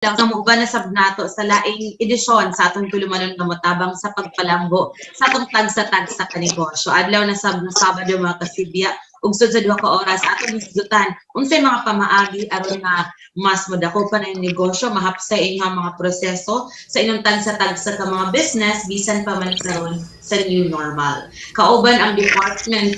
lang sa mga na sab nato sa laing edisyon sa atong tulumanon nga motabang sa pagpalanggo sa atong tagsa-tagsa ka negosyo. Adlaw na sab na Sabado mga kasibya ug sud sa 2 ka oras atong hisgutan unsay mga pamaagi aron nga mas modako pa na yung negosyo, mahapsay inyong mga proseso sa inyong tagsa-tagsa ka mga business bisan pa man karon sa new normal. Kauban ang Department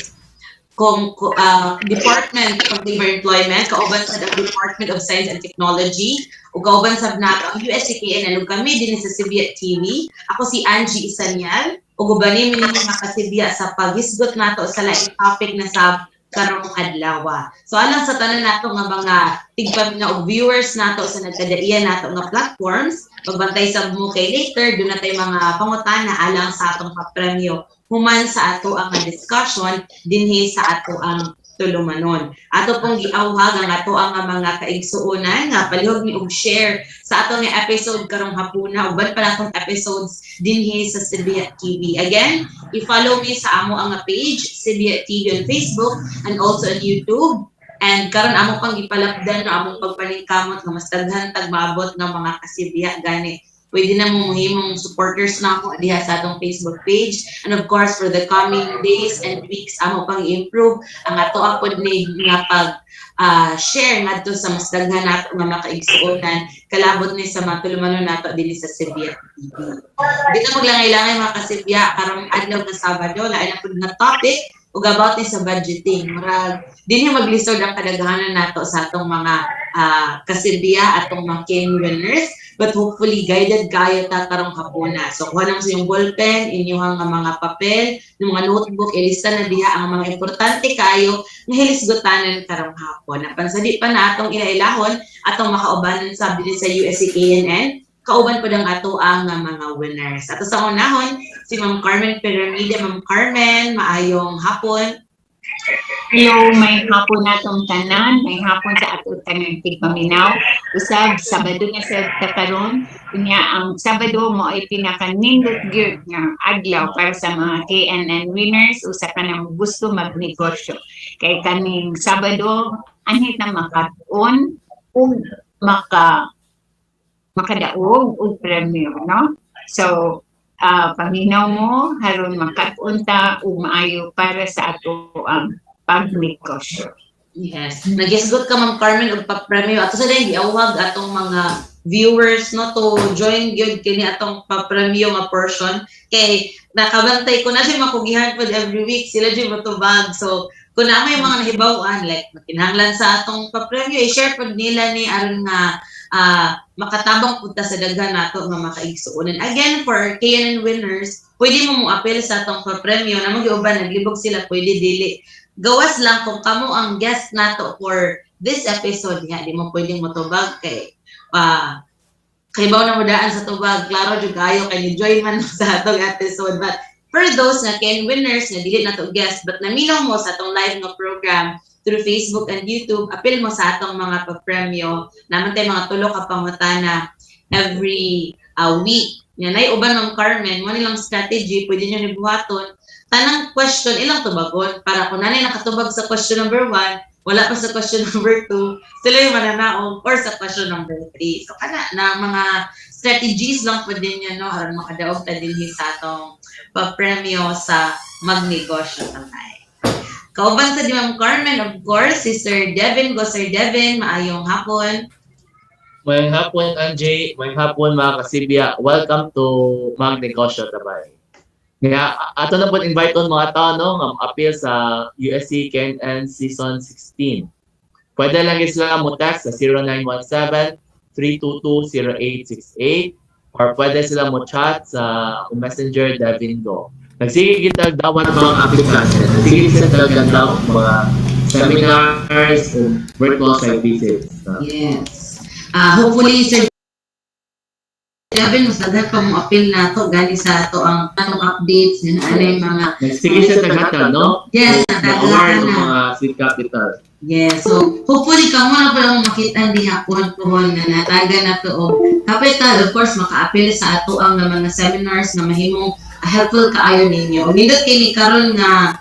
of Labor Employment, kauban sa Department of Science and Technology, ug kauban sa nato ang USCKN ug kami din sa Sibia TV. Ako si Angie Isanyal, ug ubanin mi mga kasibya sa paghisgot nato sa laing topic na sa karong adlaw. So alang sa tanan nato nga mga tigpaminaw og viewers nato sa nagkadaiya nato nga platforms, pagbantay sa mo kay later doon natay mga pangutana alang sa atong papremyo human sa ato ang discussion dinhi sa ato ang tulumanon. Ato pong giawhag ang ato ang mga kaigsuonan nga palihog ni og share sa ato nga episode karong hapuna uban pa natong episodes dinhi sa Sibia TV. Again, i-follow me sa amo ang page Sibia TV on Facebook and also on YouTube. And karon amo pang gipalapdan no among pagpaningkamot nga mas daghan tag maabot nga mga kasibya gani. Pwede na mo muhimong supporters na ako diha sa atong Facebook page. And of course, for the coming days and weeks, amo pang i-improve ang ato apod ni nga pag-share ngadto sa mas daghan nato nga makaigsuonan kalabot ni sa mga tulumanon nato dinhi sa Sibia TV. Di na maglangay-langay mga kasibya karong adlaw na Sabado lain na pud nga topic ug about ni sa budgeting. Murag dinhi maglisod ang kadaghanan nato sa atong mga kasibya atong mga cane winners. But hopefully guided kayo ta karong hapuna. So kuha lang sa yung ballpen, inyong mga papel, ng mga notebook, ilista na diha ang mga importante kayo nga hilisgutanan karong hapon. Napansadi pa na atong ilailahon atong makaubanan sa bilin sa USCKNN, kauban po ng ato ang mga winners. Ato sa unahon, si Ma'am Carmen Piramida. Ma'am Carmen, maayong hapon. Hello, may hapon natong tanan, may hapon sa ato tanan tigpaminaw. Usab Sabado na sa karon, kunya ang Sabado mo ay pinaka-nindot gyud nga adlaw para sa mga KNN winners usa ka nang gusto magnegosyo. Kay kaning Sabado anhit na makaton ug makadaog og premyo, no? So paminaw mo haron makatunta ug maayo para sa ato ang pagnegosyo. Yes. Nagisgot ka Ma'am Carmen og papremyo. Ato sa din giawhag atong mga viewers no to join gyud kini atong papremyo nga portion kay nakabantay ko na siya makugihan pod every week sila jud motubag. So kung na may mga nahibaw-an like makinahanglan sa atong papremyo i-share pod nila ni aron nga makatabang punta sa daghan nato nga makaigsuonan. Again, for KNN winners, pwede mo apel sa atong papremyo na mag-iuban naglibog sila, pwede dili. Gawas lang kung kamo ang guest nato for this episode nga, di mo pwedeng motubag kay baw na mo daan sa tubag, klaro jud kayo kay ni-join man sa atong episode. But for those nga KNN winners nga dili nato guest but naminaw mo sa atong live nga program through Facebook and YouTube, apil mo sa atong mga papremyo. Naman tayo mga tulo ka pangutana every week. Yan ay uban ng Carmen, mo nilang strategy, pwede nyo nibuhaton. Tanang question, ilang tubagon. Para kung nanay nakatubag sa question number 1, wala pa sa question number 2, sila yung mananaog, or sa question number 3. So, kana na mga strategies lang po din yan, no? Haron makadaog ta din sa atong papremyo sa magnegosyo tayo. Kauban sa di Ma'am Carmen, of course, si Sir Devin. Go Sir Devin, maayong hapon. May hapon, Angie. May hapon, mga kasibya. Welcome to Magnegosyo Tabay. Kaya, ato na po invite on mga tao, no? Appeal sa USCKNN Season 16. Pwede lang sila mo text sa 0917-322-0868 or pwede sila mo chat sa Messenger Devin Go. Nagsige kita dawan ng mga aplikasyon. Nagsige kita daw mga seminars o virtual site visits. Yes. Hopefully, Sir Devin, mas daghan pa mong appeal na to gali sa to ang atong updates yun yung mga nagsige siya tagata, no? Yes, award ng mga seed capital. Yes, so hopefully kamo na pala makita di hapon pohon na nataga na to og capital. Of course, maka-appeal sa ato ang mga seminars na mahimong helpful kaayo ninyo. Nindot kini karon nga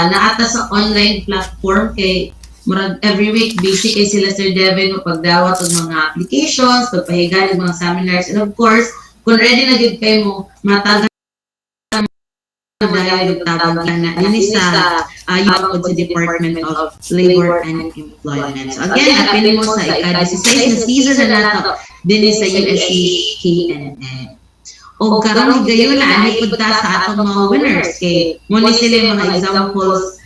naata sa online platform kay murag every week busy kay sila Sir Devin mo pagdawat og mga applications, pagpahigan og mga seminars, and of course, kung ready na gid kay mo, matagal dahil tawag na ini sa yung sa Department of Labor and Employment. So again, apin mo sa ika-16 na season na nato din sa USC KNN. O karong higayon na ani pud ta sa atong mga winners kay mo ni sila mga examples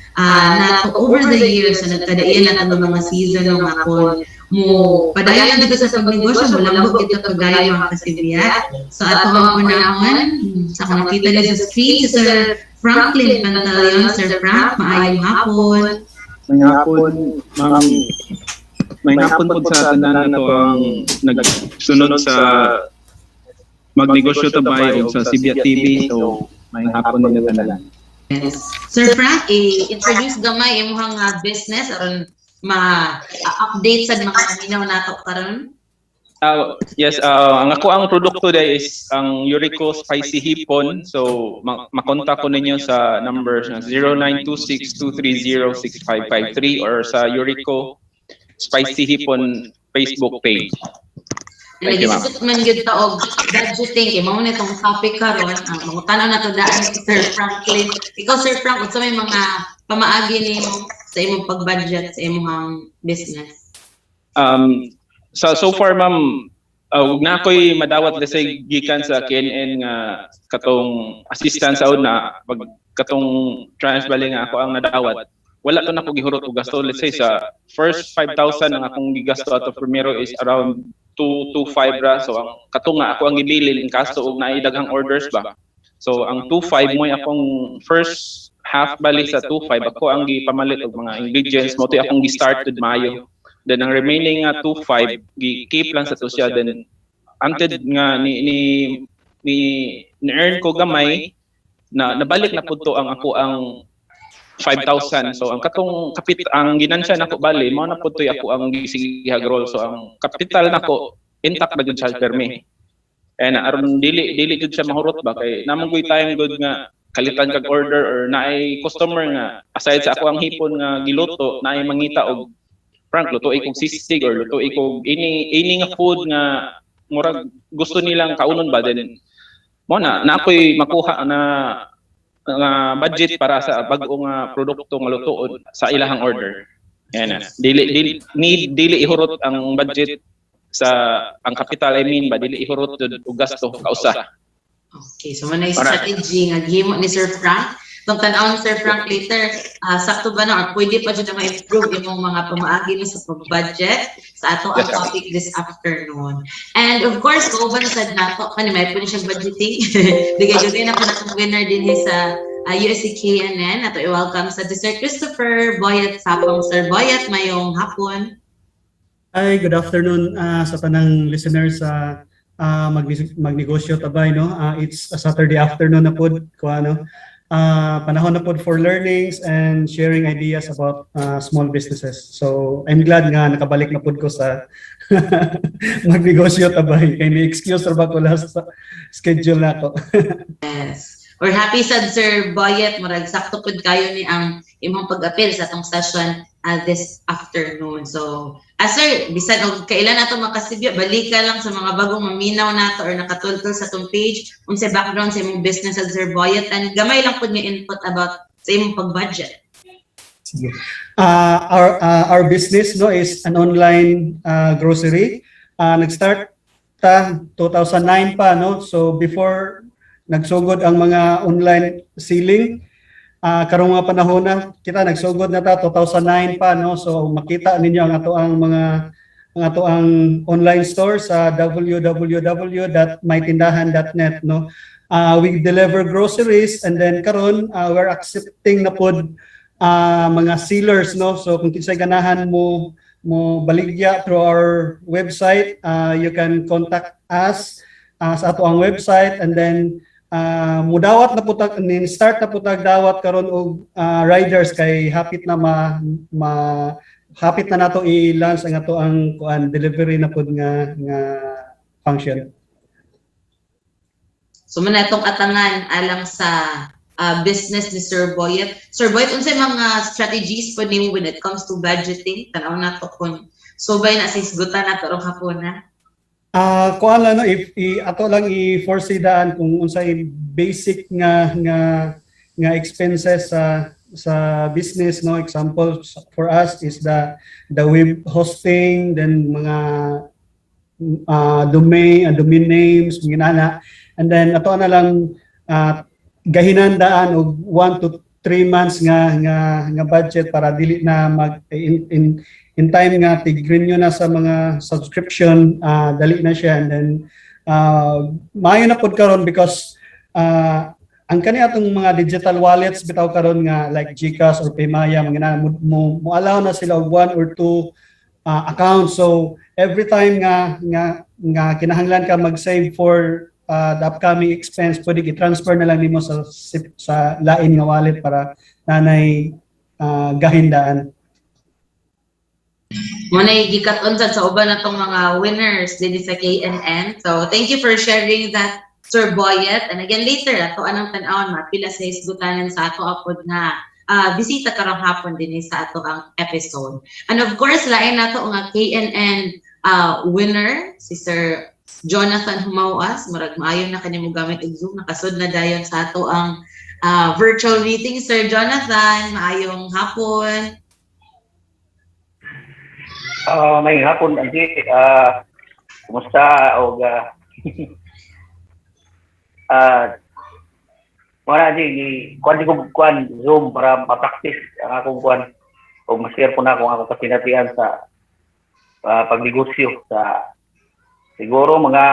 nato over the years na nagkadaian nato ng mga season ng akon mo padayon dito sa pagnegosyo mo lambot dito kagaya mga kasibiyat. So ato ang unahon sa nakita niyo sa screen si Sir Franklin Pantaleon. Sir Frank, maayong hapon. May hapon, ma'am. May hapon po sa tanan na to ang nagsunod sa magnegosyo tabay o sa CBA TV. So, may hapon nila tanan. Yes. Sir Frank, i-introduce gamay imong business aron ma-update sa mga minaw nato karon. Yes, ang ako ang produkto day is ang Eurico Spicy Hipon. So, makontak ko ninyo sa number na 0926-230-6553 or sa Eurico Spicy Hipon Facebook page. Thank you, ma'am. Nagisut man gyud ta og budgeting kay mao nitong topic karon ang mangutana nato daan si Sir Franklin. Ikaw Sir Frank, unsa may mga pamaagi nimo sa imong pag-budget sa imong business? So far ma'am, na ako'y madawat say gikan sa KNN nga katong assistance sa una pag katong transbali nga ako ang nadawat. Wala to nako gihurot og gasto. Let's say sa first 5,000 ang akong gigasto ato primero is around 2 to 5 ra. So ang katong nga ako ang gibilin in kaso og naay daghang orders ba. So ang 2.5 mo akong first half bali sa 2.5 ako ang gipamalit og mga ingredients mo to akong gi-started Mayo. Then ang remaining 2.5 gi-keep lang sa to siya. Then until nga ni earn ko gamay na nabalik na pud to ang ako ang 5,000. So ang katong ang ginansya nako bali mao na pud to ako ang gisigihag roll. So ang capital nako intact na gud siya permi. And aron dili gud siya mahurot ba kay namang goy tayong good nga kalitan kag order or naay customer nga aside sa ako ang hipon nga giluto naay mangita og Frank, luto ikong sisig or luto ikong ini nga food nga murag gusto nilang kaunon ba din mo na ako'y makuha na budget para sa bag-o nga produkto nga lutoon sa ilahang order. Yan na. Dili ihurot ang budget sa ang capital dili ihurot og gasto kausa. Okay, so manay strategy nga gihimo ni Sir Frank. Itong tanawang Sir Frank later, sakto ba na or pwede pa dyan na ma-improve yung mga pamaagi sa pag-budget sa ato ang topic this afternoon. And of course, kung ba nasad na ito, may po na siyang budgeting. Digay-gagay na po na itong winner din sa USC KNN. Ato i-welcome sa Sir Christopher Boyat Sapong. Sir Boyat, mayong hapon. Hi, good afternoon sa tanang listeners sa magnegosyo tabay. No? It's a Saturday afternoon na po. Panahon na po for learnings and sharing ideas about small businesses. So I'm glad nga nakabalik na po ko sa magnegosyo tabay. Kaya ni-excuse ba ko last sa schedule na to. Yes. We're happy sad Sir Boyet. Murag sakto po kayo ni ang imong pag-appeal sa atong session this afternoon. So, sir, bisan og kailan nato makasibya, balik ka lang sa mga bagong maminaw nato or nakatultol sa atong page unsay background sa imong business as Sir Boyet and gamay lang pud nga input about sa imong pag-budget. Sige. Our business is an online grocery. Nag-start ta 2009 pa no. So before nagsugod ang mga online selling, karong mga panahon na kita nagsugod na ta 2009 pa no. So makita ninyo ang ato ang mga online store sa www.mytindahan.net no. We deliver groceries and then karon we're accepting na pod mga sellers no. So kung kinsay ganahan mo baligya through our website, you can contact us sa ato ang website and then mudawat na putag start na putag dawat karon og riders kay hapit na hapit na nato i-launch ang ato ang delivery na pud nga function. So man atong atangan alang sa business ni Sir Boyet. Sir Boyet, unsay mga strategies po nimo when it comes to budgeting? Tanaw na to kung subay na sa isgutan na to hapon na. Kuan lang no, if ato lang i-foresee daan kung unsay basic nga expenses sa business, no. Example for us is the web hosting, then mga domain names, mga and then ato na lang gahinandaan og 1 to 3 months nga budget para dili na mag in time nga tig-renew na sa mga subscription, dali na siya, and then maayo na pud karon because ang kani atong mga digital wallets bitaw karon nga like GCash or Paymaya, mga mo allow na sila og 1 or 2 accounts. So every time nga kinahanglan ka mag-save for the upcoming expense, pwede i-transfer na lang nimo sa lain nga wallet para nanay gahindaan. Muna gikat-on sa uban natong mga winners din sa KNN. So thank you for sharing that, Sir Boyet. And again later ato anang tan-awon mapila sa isgutanan sa ato apod na bisita karong hapon din sa ato ang episode. And of course lain nato nga KNN winner si Sir Jonathan Humawas. Murag maayo na kanimo gamit og Zoom, nakasud na dayon sa ato ang virtual meeting. Sir Jonathan, maayong hapon. May hapon, Angie. Kumusta? O wala, Angie. Kuan Zoom para ma-practice ang akong kuan. O ma-share po na akong akong kasinatian sa pagnegosyo sa siguro mga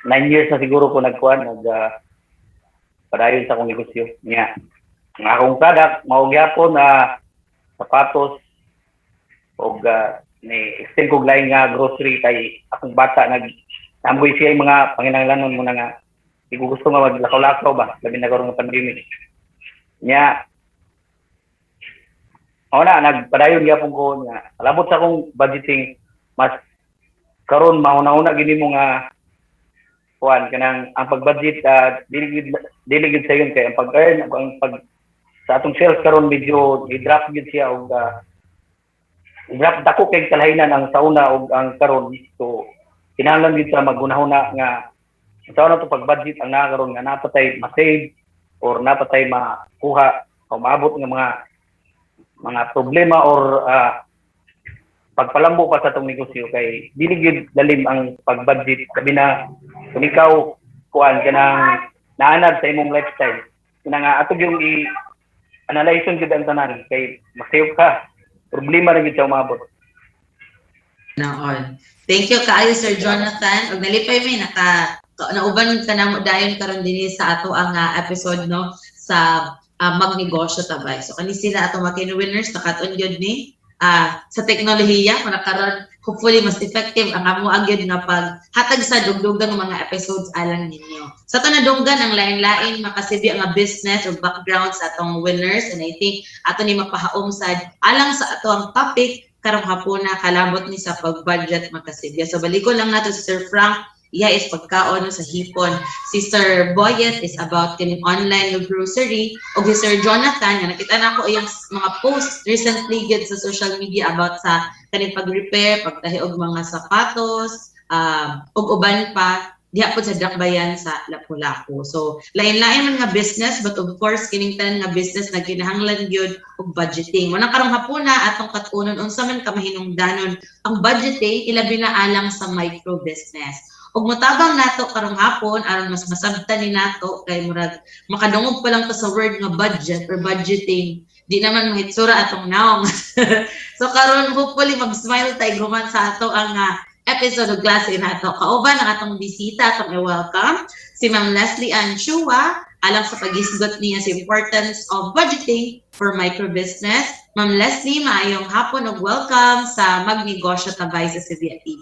9 years na siguro ko nagkuan, padayon sa akong negosyo. Nga. Ang akong product, maugyapon na sapatos, og ni-extend kong lain nga grocery kay akong bata nag-amgoy siya yung mga panginanglanon mo na nga di ko gusto nga maglakaw-lakaw ba labi na karon ng pandemic nya nagpadayon gyapon ko nga alabot sa akong budgeting mas karon mauna-una gini mo nga kuan kanang ang pag-budget dili gid sa yun kay ang pag-earn ang pag sa atong sales karon medyo i-drop gid siya og drop dako kay kalahaynan ang sauna og ang karon. So kinahanglan gid sa magunahuna nga sauna to pag-budget ang nakaron nga napatay ma-save or napatay makuha o maabot nga mga problema or pagpalambo pa sa tong negosyo kay dili gid dalim ang pag-budget sabi na kung ikaw kuan kanang naanad sa imong lifestyle nga ato yung i-analyze gid ang tanan kay ma-save ka problema na gid sa umabot. Naon. Thank you kaayo Sir Jonathan. Og nalipay mi nauban ka na mo dayon karon dinhi sa ato ang episode no sa magnegosyo tabay. So kani sila ato mga winners nakaton gyud ni sa teknolohiya para karon hopefully mas effective ang amo ang gyud nga paghatag sa dugdugang mga episodes alang ninyo. Sa to nadunggan ang lain-lain makasibi nga business or background sa atong winners, and I think ato ni mapahaom sa alang sa ato ang topic karong hapon na kalabot ni sa pag-budget makasibya. So balikon lang nato si Sir Frank. Iya is pagkaon sa hipon. Si Sir Boyet is about kining online grocery. O si Sir Jonathan, nga nakita na ko iyang mga post recently gid sa social media about sa kaning pag-repair, pagtahi og mga sapatos, og uban pa diha po sa dakbayan sa Lapu-Lapu. So lain-lain man nga business, but of course kining tanan nga business na kinahanglan gyud og budgeting. Manang karong hapon na atong katunon unsa man ka mahinungdanon ang budgeting ilabi na alang sa micro business. Ug motabang nato karong hapon aron mas masabtan ni nato kay murag makadungog pa lang to sa word nga budget or budgeting di naman mahitsura atong naong. So karon hopefully mag-smile tay gruman sa ato ang episode of klase nato. Kauban ang atong bisita, atong i-welcome si Ma'am Leslie Ann Chua alang sa pag-isgot niya sa importance of budgeting for microbusiness. Ma'am Leslie, maayong hapon ug welcome sa Magnegosyo Tabay sa Cebu TV.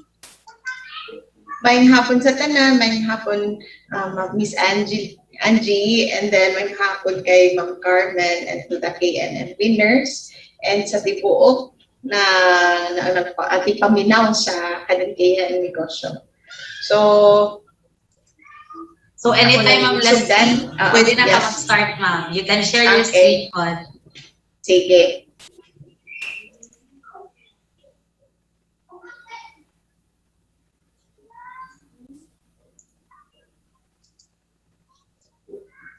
Maayong hapon sa tanan, maayong hapon Miss Angie, and then maayong hapon kay Ma'am Carmen and to the KNN winners, and sa tibuok na ati paminaw sa kanang KNN negosyo. So, So anytime, Ma'am Leslie, Sugdan. pwede na ka Yes. mag-start, Ma'am. You can share your Okay. screen. Sige.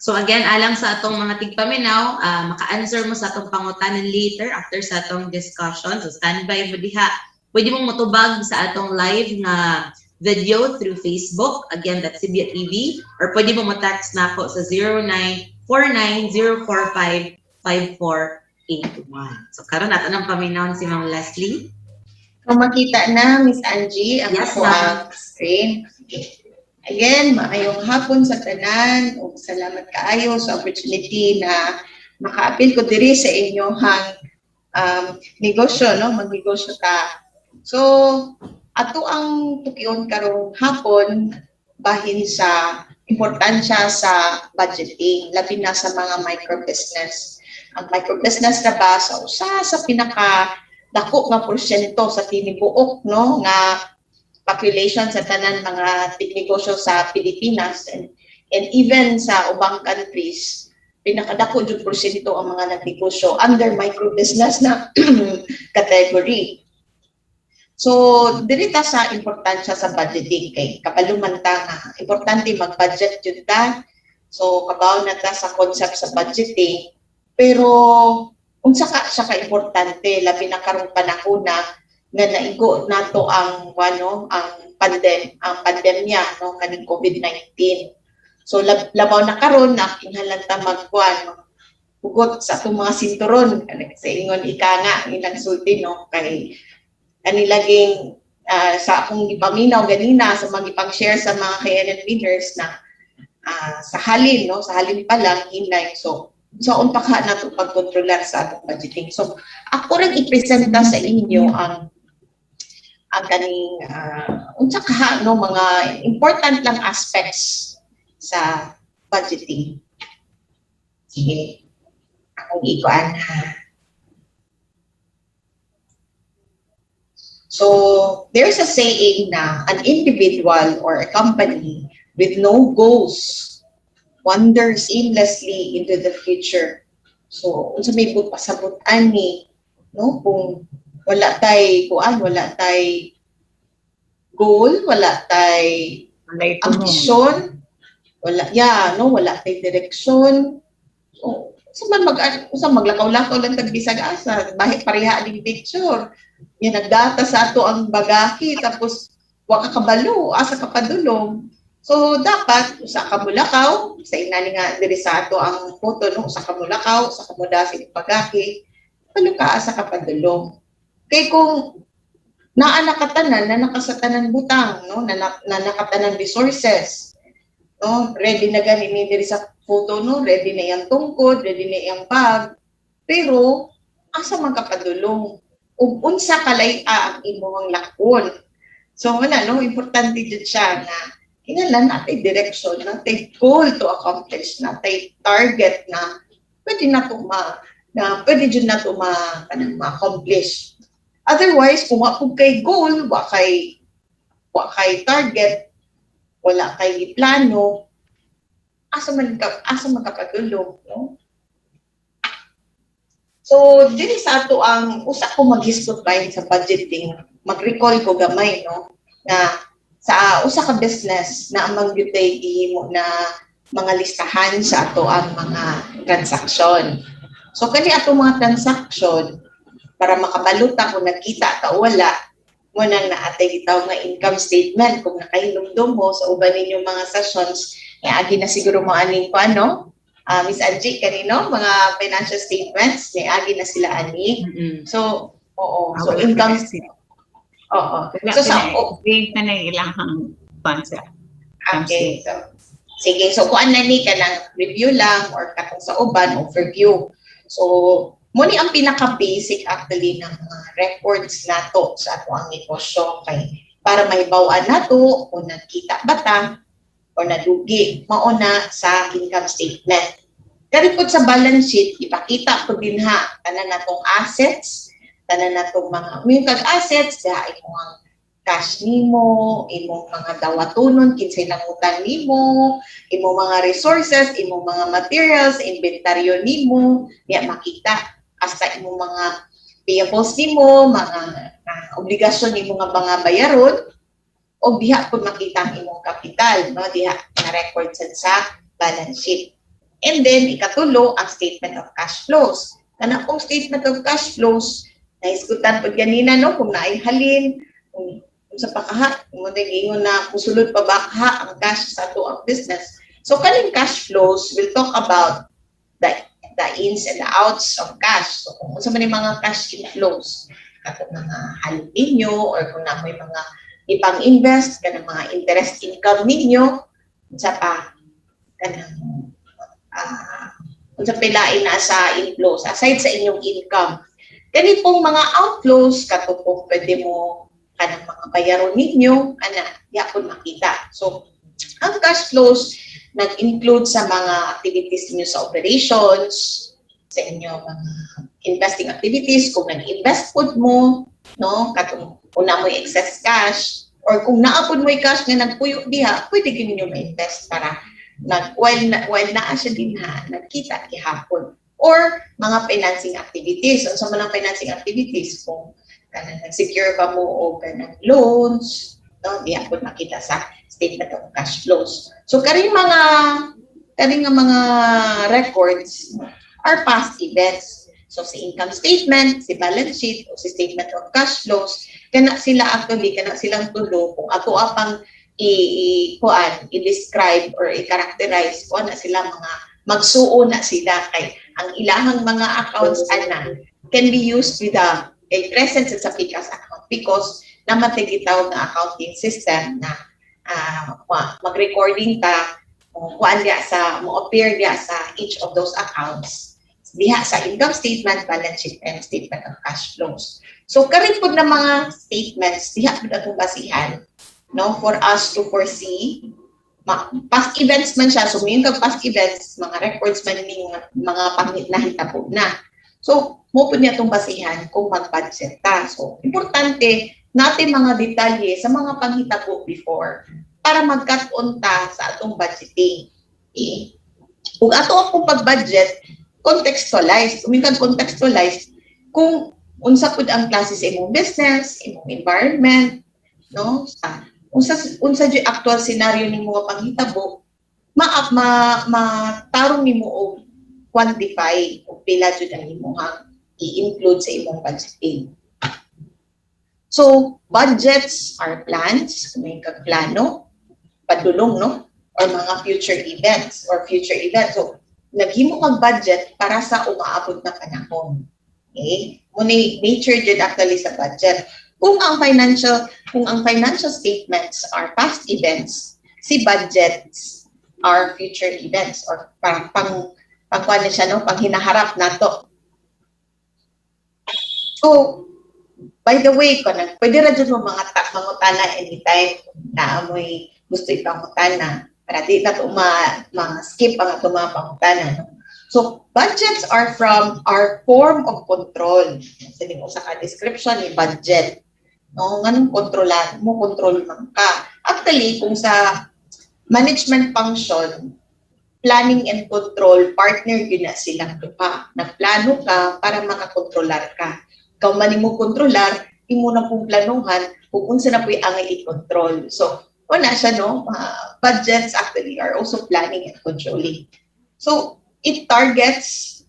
So again, alang sa atong mga tigpaminaw, maka-answer mo sa atong pangutanan later after sa atong discussion. So standby mo diha. Pwede mong motubag sa atong live na video through Facebook. Again, that's Sibia TV. Or pwede mo mo-text na ako sa 0949-045-5481. So karon nato nang paminaw si Ma'am Leslie. Kung makita na, Miss Angie, ang Yes, ako ma'am. ang screen. Okay. Again, maayong hapon sa tanan ug salamat kaayo sa opportunity na maka-appeal ko diri sa inyong negosyo, no? Magnegosyo ta. So, ato ang tukion karong hapon bahin sa importansya sa budgeting, labi na sa mga microbusiness. Ang microbusiness na ba sa usa sa pinaka dako nga porsyento sa tinibuok, no, nga population sa tanan mga tignegosyo sa Pilipinas and even sa ubang countries, pinakadako jud porsyento ang mga nagnegosyo under microbusiness na category. So, dirita sa importansya sa budgeting kay kapaluman ta nga importante mag-budget jud ta. So, kabaw na ta sa concept sa budgeting, pero unsa ka siya ka importante labi na karong panahon na nga naigo nato ang pandemya, no, kaning COVID-19. So labaw na karon na kinahanglan ta hugot sa atong mga sinturon sa ingon ika nga ilang sulti, no, kay kanilaging sa akong gipaminaw ganina sa mga ipang-share sa mga KNN winners na sa halin, no, sa halin pa lang hinay. So unta ka nato pagkontrolar sa atong budgeting. So ako rin ipresenta sa inyo ang kaning unsa ka, no, mga important lang aspects sa budgeting. Sige, akong ikuan ha. So there's a saying na an individual or a company with no goals wanders aimlessly into the future. So unsa may pasabot-an ni, no, kung wala tay kuan, wala tay goal, wala tay ambisyon, wala wala tay direksyon. So usa maglakaw-lakaw lang tag bisag asa, bahit pareha ning picture. Yan nagdata sa ato ang bagahi tapos wa ka kabalo, asa ka padulong. So dapat usa ka mulakaw, sa inani nga diri sa ato ang photo, no, usa ka mulakaw, usa ka mudasig bagahi, palo ka asa ka padulong. Kay kung naa nakatanan na nakasatanan butang, no, na nakatanan resources, no, ready na gani diri sa photo, no, ready na yang tungkod, ready na yang bag, pero asa man ka padulong ug unsa kalay ang imong lakon. So wala, no, importante jud siya na kinahanglan natay direction, natay goal to accomplish, natay target na pwede na to pwede jud na to ma-accomplish. Otherwise, kung wa kay goal, wa kay target, wala kay plano, asa man ka padulong, no? So, dili sa ato ang usa ko maghisgot bahin sa budgeting, mag-recall ko gamay, no, na sa usa ka business na amang gyutay gihimo na mga listahan sa ato ang mga transaksyon. So, kani ato mga transaksyon, para makabaluta kung nagkita ta o wala, muna na atay gitawag nga income statement. Kung nakahinumdum mo sa uban ninyong mga sessions, agi na siguro mo aning ko, ano, Miss Angie, kanino, mga financial statements, agi na sila ani. So, oo. So, income statement. Oo. So, sa na ilahang bansa. Okay. So, sige. So, kung ano ni ka ng review lang or katong sa uban, overview. So, muni ang pinaka-basic actually ng mga records nato sa ato ang negosyo kay para mahibaw-an nato kung nagkita ba ta o nadugi mauna sa income statement. Karipod sa balance sheet, ipakita ko din ha tanan natong assets, tanan natong mga assets, dahil mo ang cash nimo, imong mga dawatunon kinsay nangutan nimo, imong mga resources, imong mga materials, inventaryo nimo, niya makita hasta imong mga payables nimo, mga obligasyon nimo nga mga bayaron, o diha pud makita ang imong kapital, no? Diha na record sa balance sheet. And then ikatulo ang statement of cash flows. Kana pong statement of cash flows, naisgutan pud ganina no kung naay halin, kung sa pakaha, mo ingon na kusulod pa ba ang cash sa ato ang business. So kaning cash flows will talk about the ins and the outs of cash. So kung unsa man yung mga cash inflows, katong mga halin ninyo or kung na may mga ipang-invest kanang mga interest income ninyo, unsa pa kanang unsa pilain na sa inflows aside sa inyong income. Kani pong mga outflows katong pwede mo kanang mga bayaron ninyo, yapon makita. So, ang cash flows nag-include sa mga activities niyo sa operations, sa inyo mga investing activities, kung nag-invest po mo, no, katong una mo excess cash, or kung naapod mo yung cash nga nagpuyo diha, pwede ninyo ma-invest para while naa siya din nagkita gihapon. Or mga financing activities. So, sa mga financing activities, kung nag-secure pa mo o loans, no, di ako makita sa statement of cash flows. So, karing mga records are past events. So, si income statement, si balance sheet, o si statement of cash flows, kana silang tulo kung ato apang i-describe or i-characterize kung na sila mga magsuo na sila kay ang ilahang mga accounts can be used with a presence sa PICAS account because naman tigitaw na accounting system na mag-recording ta kuan dia sa mo-appear dia sa each of those accounts diha sa income statement, balance sheet, and statement of cash flows. So karon pud na mga statements diha pud atong basihan, no, for us to foresee past events man siya. So may past events, mga records man ning mga panghitabo na. So mo pud niya itong basihan kung mag-budget ta. So importante natin mga detalye sa mga panghitabo before para mag-cut-on ta sa atong budgeting. Okay? Kung ato akong pag-budget, contextualized. Contextualized kung unsa pud ang klase sa imong business, imong environment, no? Unsa jud actual scenario ning mga panghitabo, tarong nimo og quantify o pila jud ang imong i-include sa imong budgeting. So, budgets are plans, kung may kagplano, padulong, no? Or mga future events. So, naghimo kang budget para sa umaabot na panahon. Okay? Muna nature jud actually sa budget. Kung ang financial statements are past events, si budgets are future events or pang hinaharap nato. So, by the way, pwede ra jud mo mga mangutana anytime na amoy gusto ipangutana para di na to ma-skip ang ato mga pangutana. No? So, budgets are from our form of control. Sabi mo sa description ni budget. No, nganong kontrolan mo, control man ka. Actually, kung sa management function, planning and control, partner yun na silang duha. Nagplano ka para makakontrolar ka. Ikaw man mo kontrolar, imo na pong planuhan kung unsa na po ang i-control. So, wala siya, no? Budgets actually are also planning and controlling. So, it targets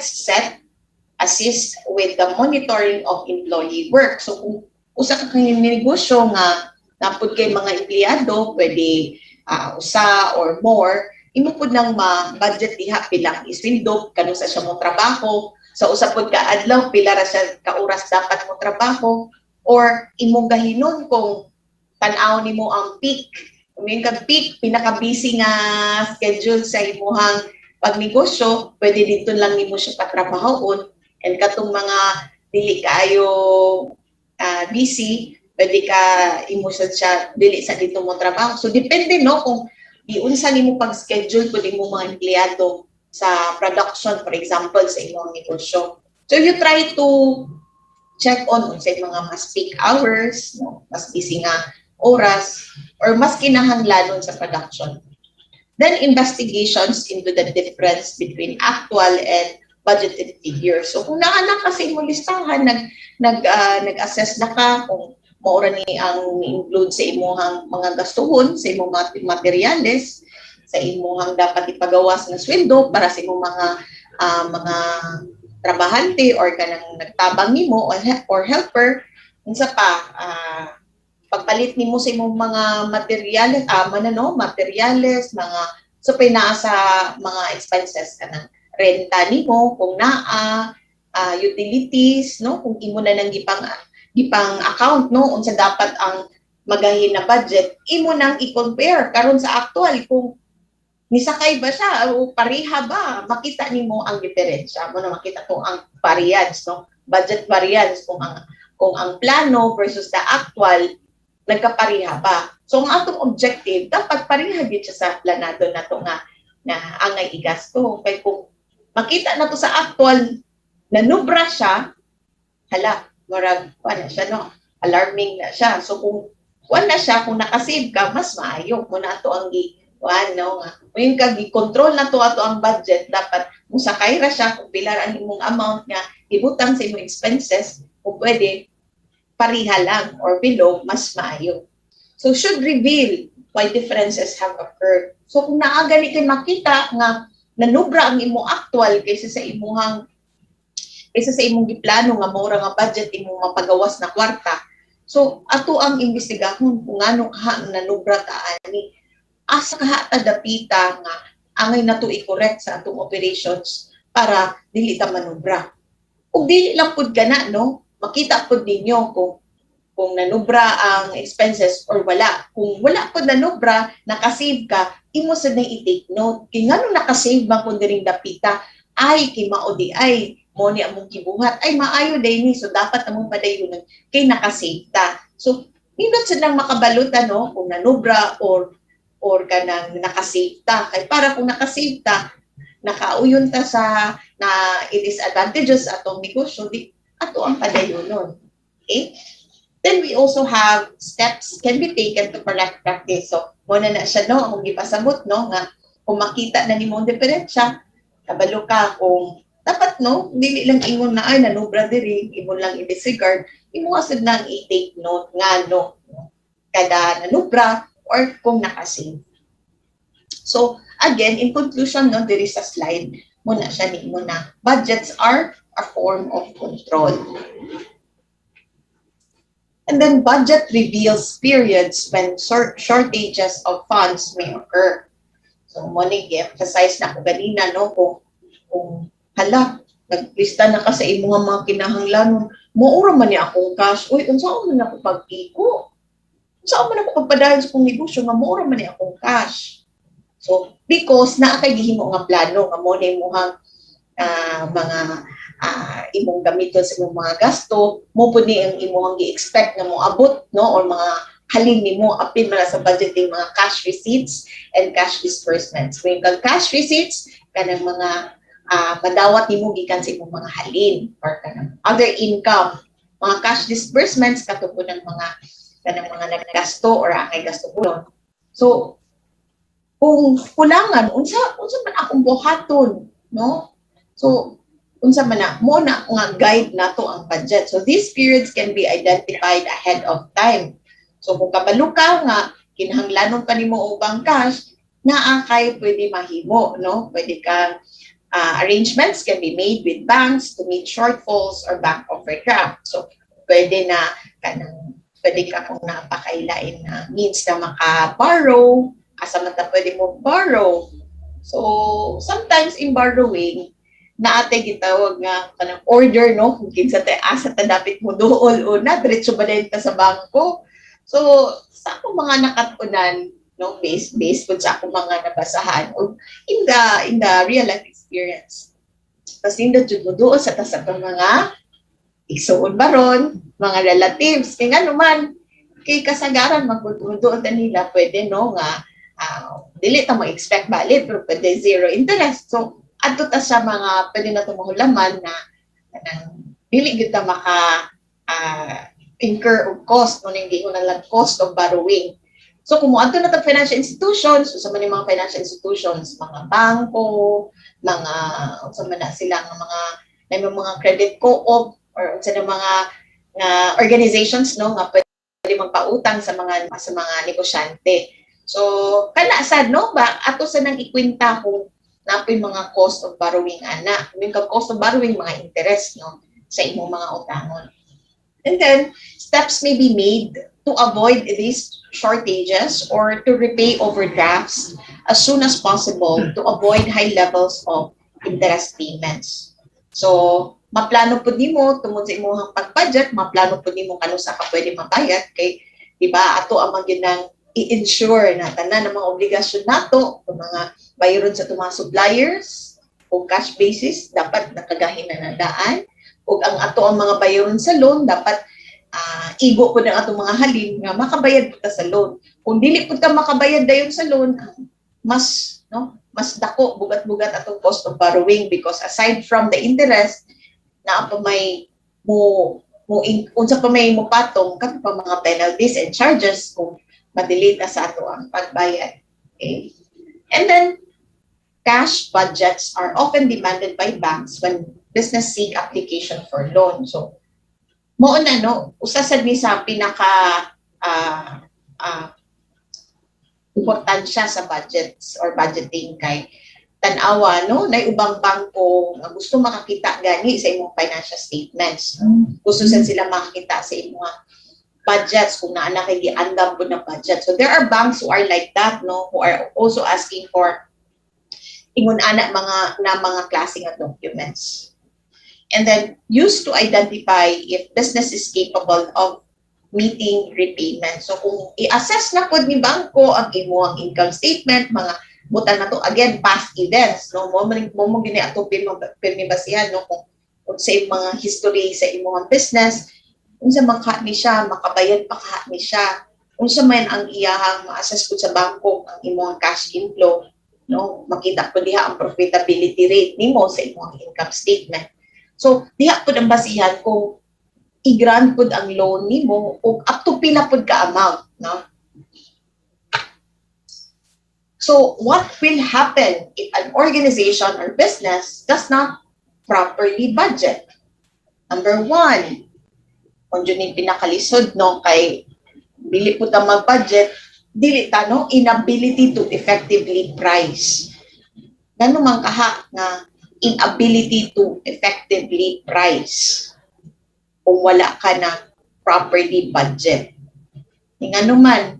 set, assist with the monitoring of employee work. So, kung usa ka kang negosyo nga napud kay mga empleyado, pwede usa or more, imo pud nang ma-budget diha pila isweldo kanu sa siya mo trabaho, sa usa pud ka adlaw pila ra siya ka oras dapat mo trabaho, or imong gahinon kung tan-aw nimo ang peak. Kung yung peak, pinaka-busy nga schedule sa imuhang pagnegosyo, pwede dito lang nimo siya patrabahon. And katong mga dili kaayo busy, pwede ka imo siya dili sa dito mo trabaho. So depende, no, kung iunsa nimo pag-schedule pud imo mga empleyado sa production, for example, sa imong negosyo. So you try to check on sa mga mas peak hours, no? Mas busy nga oras, or mas kinahanglanon sa production. Then investigations into the difference between actual and budgeted figures. So kung naana kasi mo listahan, nag-assess na ka kung maura ni ang include sa imuhang mga gastuhon, sa imong materyales, sa imuhang dapat ipagawas na sweldo para sa imong mga trabahante or kanang nagtabang nimo or helper, unsa pa pagpalit nimo sa imong mga materyales, mga so pinaa sa mga expenses kanang renta nimo kung naa, utilities, no, kung imo na nang gipang account, no, unsa dapat ang magahin na budget, imo nang i-compare karon sa actual kung nisakay ba siya o pareha ba, makita nimo ang diferensya mo na makita kung ang variance, no, budget variance kung ang plano versus the actual nagkapareha ba. So ang atong objective dapat pareha gid siya sa planado nato nga na angay igasto. Kay kung makita nato sa actual nanubra siya, hala, murag na siya, no, alarming na siya. So kung na siya, kung nakasave ka, mas maayo mo na ato ang no, nga. Kung gi-control na to ato ang budget, dapat musakay ra siya kung pilar ang imong amount nga ibutang sa imong expenses, kung pwede pariha lang or below, mas maayo. So should reveal why differences have occurred. So kung naagani kay makita nga nanubra ang imong actual kaysa sa imong giplano nga maura nga budget imong mapagawas na kwarta. So ato ang imbestigahon kung ngano ka nanubra ta ani. Asa ka dapita nga angay nato i-correct sa atong operations para dili ta manubra. Ug dili lang pud kana, no, makita pud ninyo kung nanubra ang expenses or wala. Kung wala pud nanubra, nakasave ka, imo sad na i-take note. Kay ngano nakasave man kun diring dapita, ay kay mao di ay mo ni among gibuhat, ay maayo day ni, so dapat among padayon kay nakasave ta. So nindot sad nang makabalutan, no, kung nanubra or kanang nakasave ta. Kay para kung nakasave ta, nakauyon ta sa na i-disadvantages atong negosyo, di ato ang padayonon. Okay? Then we also have steps can be taken to correct practice. So, muna na siya, no, kung ipasabot, no, nga kung makita na ni mong diferensya, kabalo ka kung dapat, no, dili lang ingon na ay nanubra diri, imo lang i-disregard, imo asad nang i-take note nga, no, kada nanubra or kung nakasave. So, again, in conclusion, no, there is a slide muna siya ni muna. Budgets are a form of control. And then budget reveals periods when shortages of funds may occur. So, muna i-emphasize na ko ganina, no, kung hala, naglista na ka sa imong mga kinahanglanon, maura man ni akong cash, uy, unsa man ako pag-iko? Unsa man ako pagpadayon sa kong negosyo, nga maura man ni akong cash. So, because naa kay gihimo nga plano nga mo na imong mga imong gamiton sa imong mga gasto, mo pud ni ang imong gi-expect nga mo abot, no, or mga halin nimo apil man sa budgeting mga cash receipts and cash disbursements. Kung kang cash receipts kanang mga madawat nimo gikan sa imong mga halin or kanang other income, mga cash disbursements katupod ng mga kanang mga naggasto or angay gasto kulon. So kung kulangan, unsa man akong buhaton, no? So, unsa man na, mo na nga guide nato ang budget. So, these periods can be identified ahead of time. So, kung kabalo ka nga, kinahanglanon pa nimo ubang cash, naa kay pwede mahimo, no? Pwede ka, arrangements can be made with banks to meet shortfalls or bank overdraft. So, pwede na, pwede ka kung napakailain na means na maka-borrow, asa man ta pwede mo borrow. So, sometimes in borrowing, naate gitawag nga kanang order, no, kung kinsa tay asa ta dapat mo duol o na diretso ba din ta sa bangko. So, sa akong mga nakatunan, no, based po sa akong mga nabasahan o in the real life experience. Kasi hindi jud mo duol sa ta sa mga igsuon baron, mga relatives, kay nga naman kay kasagaran magduol ta nila pwede, no, nga dili ta mo expect balit pero pwede zero interest. So adto ta sa mga pwede na tumahulaman na dili gyud ta incur og cost no ning giingon lang cost of borrowing. So kung moadto na tag financial institutions, usa man yung mga financial institutions, mga bangko, mga unsa man na sila nga may mga credit co-op or unsa na mga organizations no nga pwede magpautang sa mga negosyante. So kana sad no ba ato sa nang ikwenta kung napoy mga cost of borrowing ana. Yung cost of borrowing mga interest no sa imong mga utangon. And then steps may be made to avoid these shortages or to repay overdrafts as soon as possible to avoid high levels of interest payments. So, maplano po nimo tungod sa imong pag-budget, maplano po nimo kano sa ka pwede mabayad kay di ba ato ang mga i-ensure na tanan ng mga obligasyon nato ng mga bayaron sa mga suppliers o cash basis dapat nakagahin na nadaan ug ang ato ang mga bayaron sa loan dapat igo ko ng atong mga halin nga makabayad po ta sa loan. Kung dili po ta makabayad dayon sa loan, mas dako bugat-bugat atong cost of borrowing because aside from the interest na pa may unsa pa may mopatong kato pa mga penalties and charges kung ma-delay ta sa ato ang pagbayad. Okay? And then cash budgets are often demanded by banks when business seek application for loan. So mo na no usa sad ni sa pinaka importansya sa budgets or budgeting kay tan-awa no nay ubang bangko nga gusto makakita gani sa imong financial statements. Gusto sila makakita sa imong budgets kung naa na kay giandam po na budget. So there are banks who are like that no who are also asking for ingon ana mga klase nga documents. And then used to identify if business is capable of meeting repayment. So kung i-assess na po ni bangko ang imong income statement, mga butan na to again past events, no mo gini ato pirmi basihan no kung sa mga history sa imong business, unsa maka ni siya, makabayad pa ka ni siya, unsa man ang iyahang ma-assess po sa bangko ang imong cash inflow, no makita po diha ang profitability rate nimo sa imong income statement. So, diha po ang basihan kung i-grant po ang loan nimo o up to pila po ka amount. No? So, what will happen if an organization or business does not properly budget? Number one, kung yun yung pinakalisod, no, kay dili po ta mag-budget, dili ta, no, inability to effectively price. Ganun man kaha nga inability to effectively price kung wala ka na properly budget. Nga naman,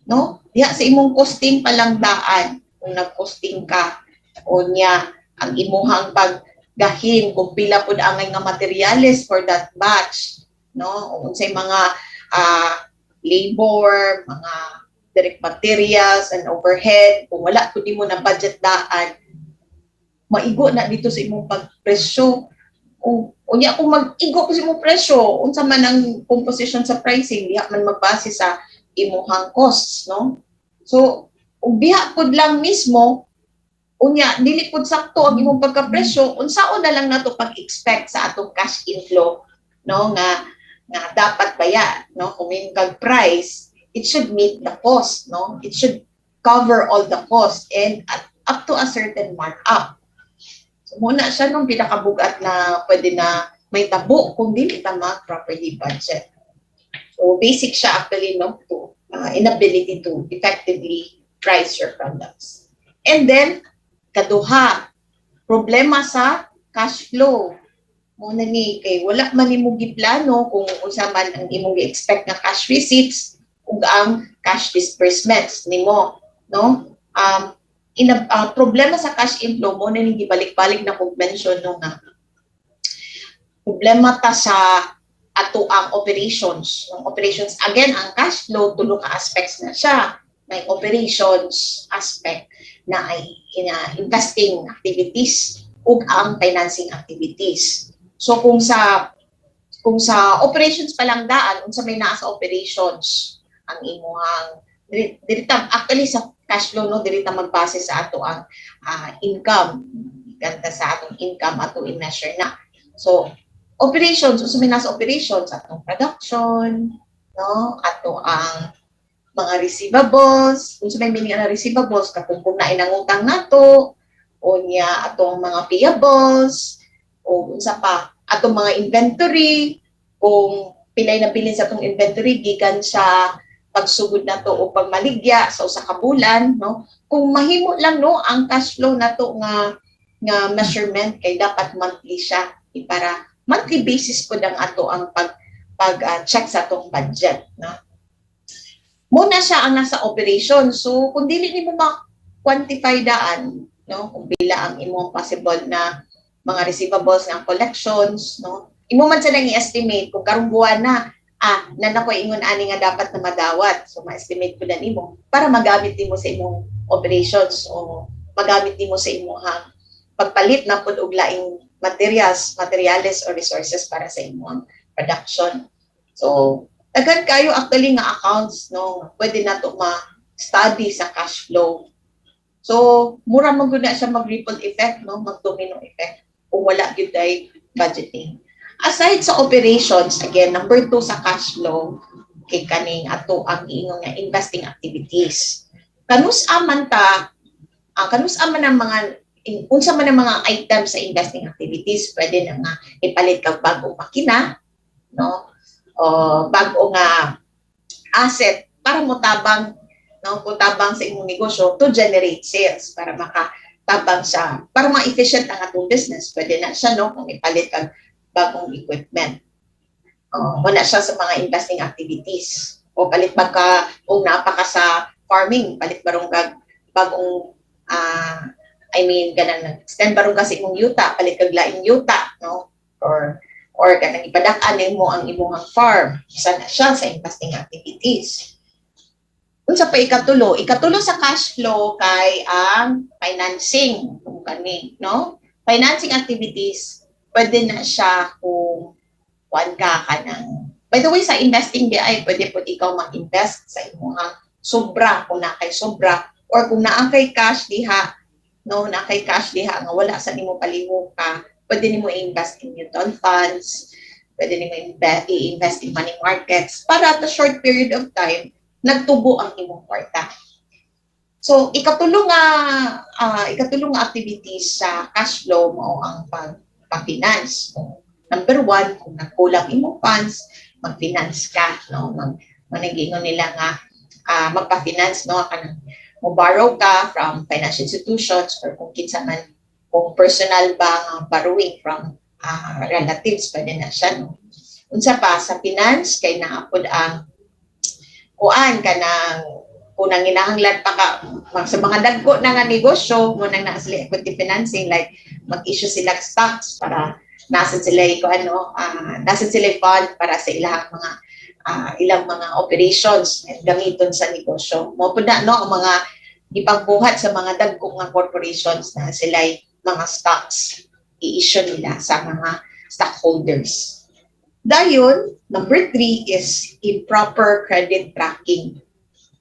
no? Diya sa imong costing palang daan, kung nag-costing ka, o niya, ang imuhang paggahin, kung pila po angay nga materials for that batch, no? Kung sa mga labor, mga direct materials and overhead, kung wala po di mo na budget daan, maigo na dito sa imong pagpresyo. Unya kung mag-igo ko sa imong presyo, unsa man ang composition sa pricing, diha man magbase sa imong costs, no? So, ug diha pud lang mismo, unya dili pud sakto ang imong pagkapresyo, unsaon na lang nato pag-expect sa atong cash inflow, no? Nga dapat baya, no? Kung yung price, it should meet the cost, no? It should cover all the cost and up to a certain markup. Muna siya nung pinakabugat na pwede na may tabo kung dili ta mag-properly budget. So basic siya actually no to inability to effectively price your products. And then kaduha, problema sa cash flow. Muna ni kay wala man imong giplano kung unsa man ang imong gi-expect nga cash receipts ug ang cash disbursements nimo, no? Problema sa cash inflow mo na gibalik-balik na kog mention no nga problema ta sa ato ang operations. Ang operations again ang cash flow tulo ka aspects na siya. May operations aspect na ay investing activities ug ang financing activities. So kung sa operations pa lang daan unsa may naa sa operations ang imuhang dirita actually sa cash flow no dirita magbase sa ato ang income ganda sa atong income ato i-measure na. So operations, usumi na sa operations, atong production, no? Ato ang mga receivables, kung sa may meaning na receivables, kung na inangutang nato, o niya atong mga payables, o unsa pa, atong mga inventory, kung pilay na bilin sa atong inventory, gikan sa pagsugod na to o pagmaligya sa usa ka bulan, no? Kung mahimo lang no ang cash flow nato nga measurement kay dapat monthly siya para monthly basis po ang ato ang check sa atong budget, no? Muna siya ang nasa operation. So kung dili nimo ma-quantify daan, no, kung pila ang imong possible na mga receivables ng collections, no? Imo man sa nang i-estimate kung karong buwan na nako ingon ani nga dapat na madawat. So ma-estimate ko na nimo para magamit nimo sa imong operations o magamit nimo sa imong pagpalit na pud og laing materials or resources para sa imong production. So daghan kayo actually nga accounts no pwede nato ma-study sa cash flow. So mura man gud na siya mag-ripple effect no, mag-domino effect kung wala gyud ay budgeting. Aside sa operations, again, number 2 sa cash flow, kay kaning ato ang iingon nga investing activities. Kanus-a man ang mga unsa man ang mga items sa investing activities, pwede na nga ipalit kag bagong makina, no? O bago nga asset para motabang no, kutabang sa imong negosyo to generate sales para makatabang siya, para ma-efficient ang atong business. Pwede na siya no kung ipalit kag bagong equipment. Wala siya sa mga investing activities. O palit baka kung napaka sa farming, palit barong kag bagong ganang extend barong kasi imong yuta, palit kag laing yuta, no? Or kanang ipadak-an mo ang imong farm. Isa na siya sa investing activities. Unsa pa ikatulo sa cash flow kay ang financing kung kani, no? Financing activities pwede na siya kung kuan ka ng. By the way, sa investing di ay pwede po ikaw mag-invest sa imong sobra kung nakay sobra or kung naakay cash diha, no, nakay cash diha nga wala sa nimo palihok ka, pwede nimo i-invest in mutual funds, pwede nimo i-invest in money markets para at a short period of time nagtubo ang imong kwarta. So ikatulong nga activities sa cash flow mo ang pag-finance. Number 1, kung nagkulang imong funds, mag-finance ka, no? Mangingon nila nga magpa-finance, no? Kanang mo borrow ka from financial institutions or kung kinsa man, kung personal ba borrowing from relatives, pwede na siya, no? Unsa pa sa finance kay naapod ang kuan kanang kunang ginahanglan pa ka sa mga dagko na nga negosyo mo nang nasa equity financing, like mag-issue sila stocks para nasa sila fund para sa ilang mga operations at gamiton sa negosyo. Mo pud na no ang mga ipagbuhat sa mga dagko nga corporations na sila mga stocks i-issue nila sa mga stockholders. Dayon, number 3 is improper credit tracking.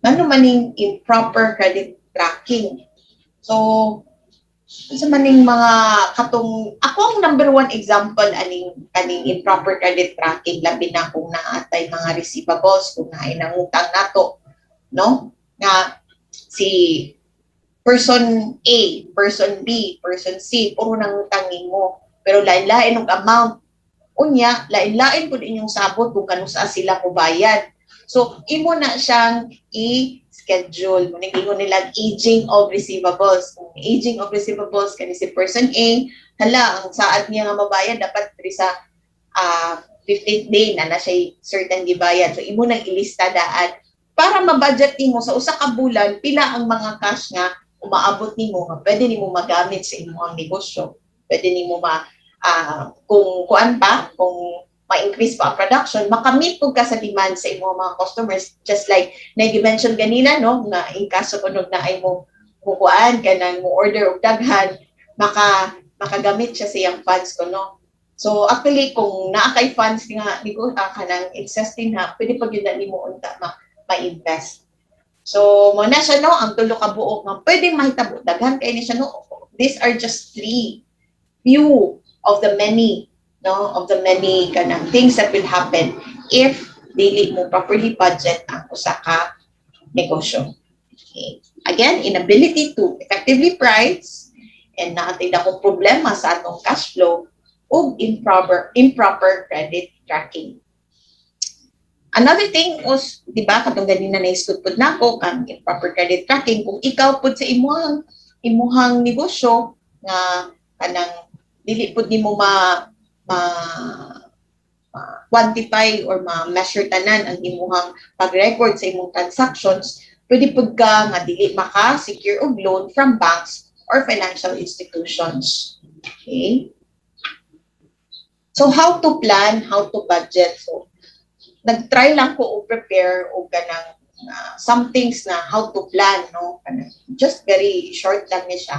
Ano maning improper credit tracking? So, sa maning mga ako ang number 1 example aning improper credit tracking, labi na kung naatay mga receivables, kung naay nangutang nato, no? Nga si person A, person B, person C, puro nangutang nimo, pero lain-lain ang amount. Unya, lain-lain po inyong sabot kung kanusa sila kubayad. So, imo na siyang i-schedule. Munigin nila aging of receivables. Kung aging of receivables, kani si person A, ang saad niya nga mabayad, dapat sa 15th day na siya certain gibayad. So, imo nang ilista daan para mabudget mo sa usa ka bulan, pila ang mga cash nga umaabot nimo nga pwede nimo magamit sa imong negosyo. Pwede nimo kung ma-increase pa ang production, makamit po ka sa demand sa imong mga customers, just like na-mention ganina, no, na in kaso kunog na ay mo kukuan ka nang mo order og daghan, makagamit siya sa iyang funds ko, no. So actually kung naa kay funds nga ka nang excess din pwede pag yun na nimo unta ma-invest. So mo na siya, no, ang tulo ka buok nga pwedeng mahitabo daghan kay ni siya, no. These are just few of the many no, of the many kanang things that will happen if dili mo properly budget ang usa ka negosyo. Okay. Again, inability to effectively price and naatay akong problema sa atong cash flow o improper credit tracking. Another thing was, di ba, katong ganina na-istud po na ako, ang improper credit tracking, kung ikaw po sa imuhang negosyo, nga kanang dili po nimo quantify or ma-measure tanan ang imuhang pag-record sa imong transactions, pwede po ka nga dili maka-secure og loan from banks or financial institutions. Okay? So, how to plan, how to budget. So, nag-try lang ko o prepare o ganang some things na how to plan, no? Just very short lang niya siya.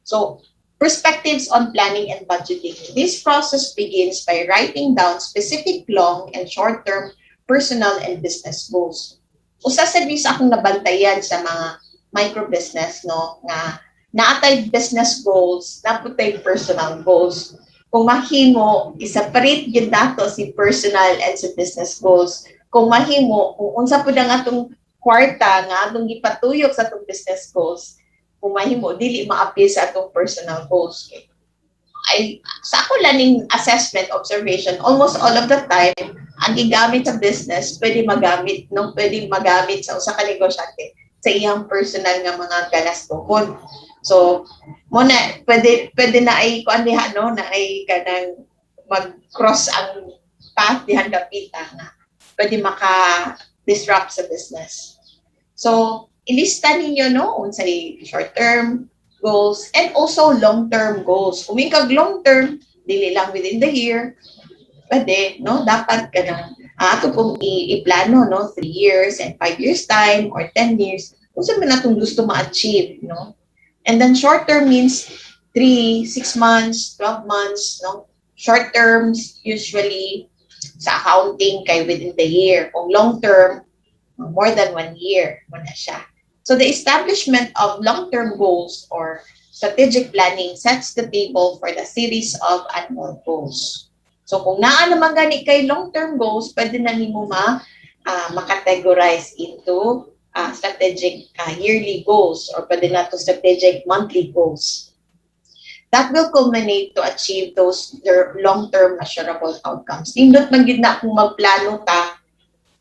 So, perspectives on planning and budgeting. This process begins by writing down specific long and short-term personal and business goals. Usa sa akong nabantayan sa mga micro-business, no, nga naatay business goals, naputay personal goals. Kung mahimo, i-separate yun nato si personal and si business goals. Kung mahimo, kung unsa po na atong kwarta nga atong gipatuyok sa atong business goals, kung mahimo, dili ma-appeal sa atong personal goals. Ay, sa ako laning assessment, observation, almost all of the time, ang gigamit sa business, pwede magamit sa usa ka negosyante sa iyang personal nga mga galastohon. So, muna, pwede na ay, kuan diha, no, na ay kanang mag-cross ang path dihan kapita nga. Pwede maka-disrupt sa business. So, ilista ninyo, no, unsay short-term goals and also long-term goals. Kung kag long-term, dili lang within the year, pwede, no, dapat ka na, ato pong i-plano, no, 3 years and 5 years time or 10 years, kung saan na itong gusto ma-achieve, no. And then short-term means 3, 6 months, 12 months, no. Short terms, usually, sa accounting, kay within the year. Kung long-term, more than 1 year, muna siya. So the establishment of long-term goals or strategic planning sets the table for the series of annual goals. So kung naa naman gani kay long-term goals, pwede na nimo ma-categorize into strategic yearly goals or pwede na to strategic monthly goals. That will culminate to achieve their long-term measurable outcomes. Nindot man gid na kung magplano ta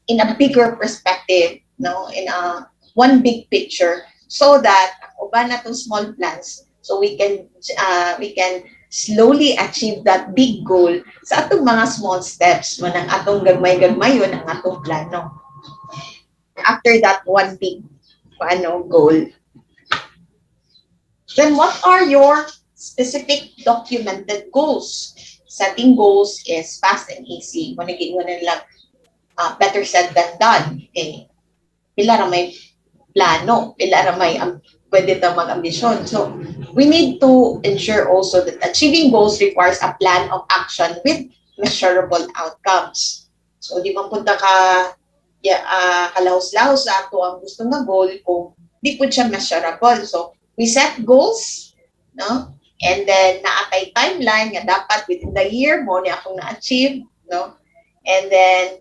in a bigger perspective, no, in a one big picture, so that uban natong small plans, so we can slowly achieve that big goal sa atong mga small steps man ang atong gagmay-gagmayon ang atong plano. After that one big goal, then what are your specific documented goals? Setting goals is fast and easy. Manigin mo na lang better said than done. Okay. Pila ra may plano, pila ra may pwede ta mag-ambisyon. So, we need to ensure also that achieving goals requires a plan of action with measurable outcomes. So, di man punta ka kalahos-lahos sa ato ang gusto na goal kung di po siya measurable. So, we set goals, no? And then, naatay timeline nga dapat within the year mo ni akong na-achieve, no? And then,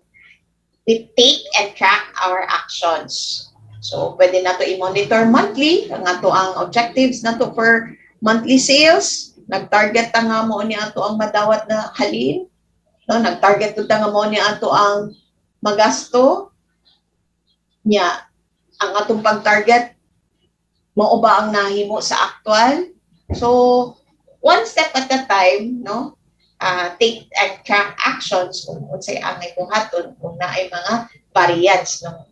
we take and track our actions. So, pwede na to i-monitor monthly, ang ato ang objectives na to for monthly sales. Nag-target ta nga mo ni ato ang madawat na halin. No? Nag-target ta nga mo ni ato ang magasto. Nya, ang atong pag-target, mao ba ang nahimo sa actual? So, one step at a time, no? Take and track actions kung unsay ang ibuhaton, kung naay mga variance, no?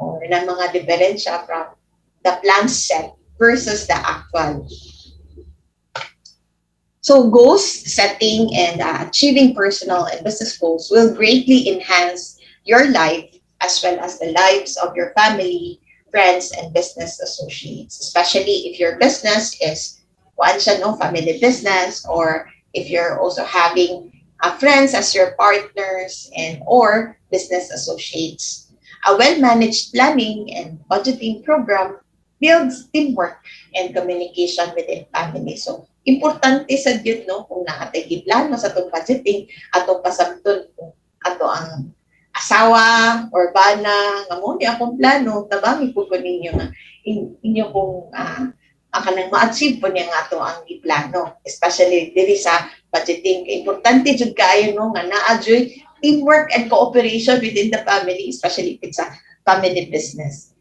Or na mga diferensya from the plan set versus the actual. So goals setting and achieving personal and business goals will greatly enhance your life as well as the lives of your family, friends, and business associates, especially if your business is family business, or if you're also having friends as your partners and or business associates. A well-managed planning and budgeting program builds teamwork and communication within family. So, importante sa gyud no kung naatay giplano sa atong budgeting atong pasabton kung ato ang asawa or bana nga mo ni akong plano tabangi po ninyo nga inyo kung kanang ma-achieve po niya nga ato ang giplano, especially diri sa budgeting. Importante jud kaayo no nga naa jud teamwork and cooperation within the family, especially if it's a family business.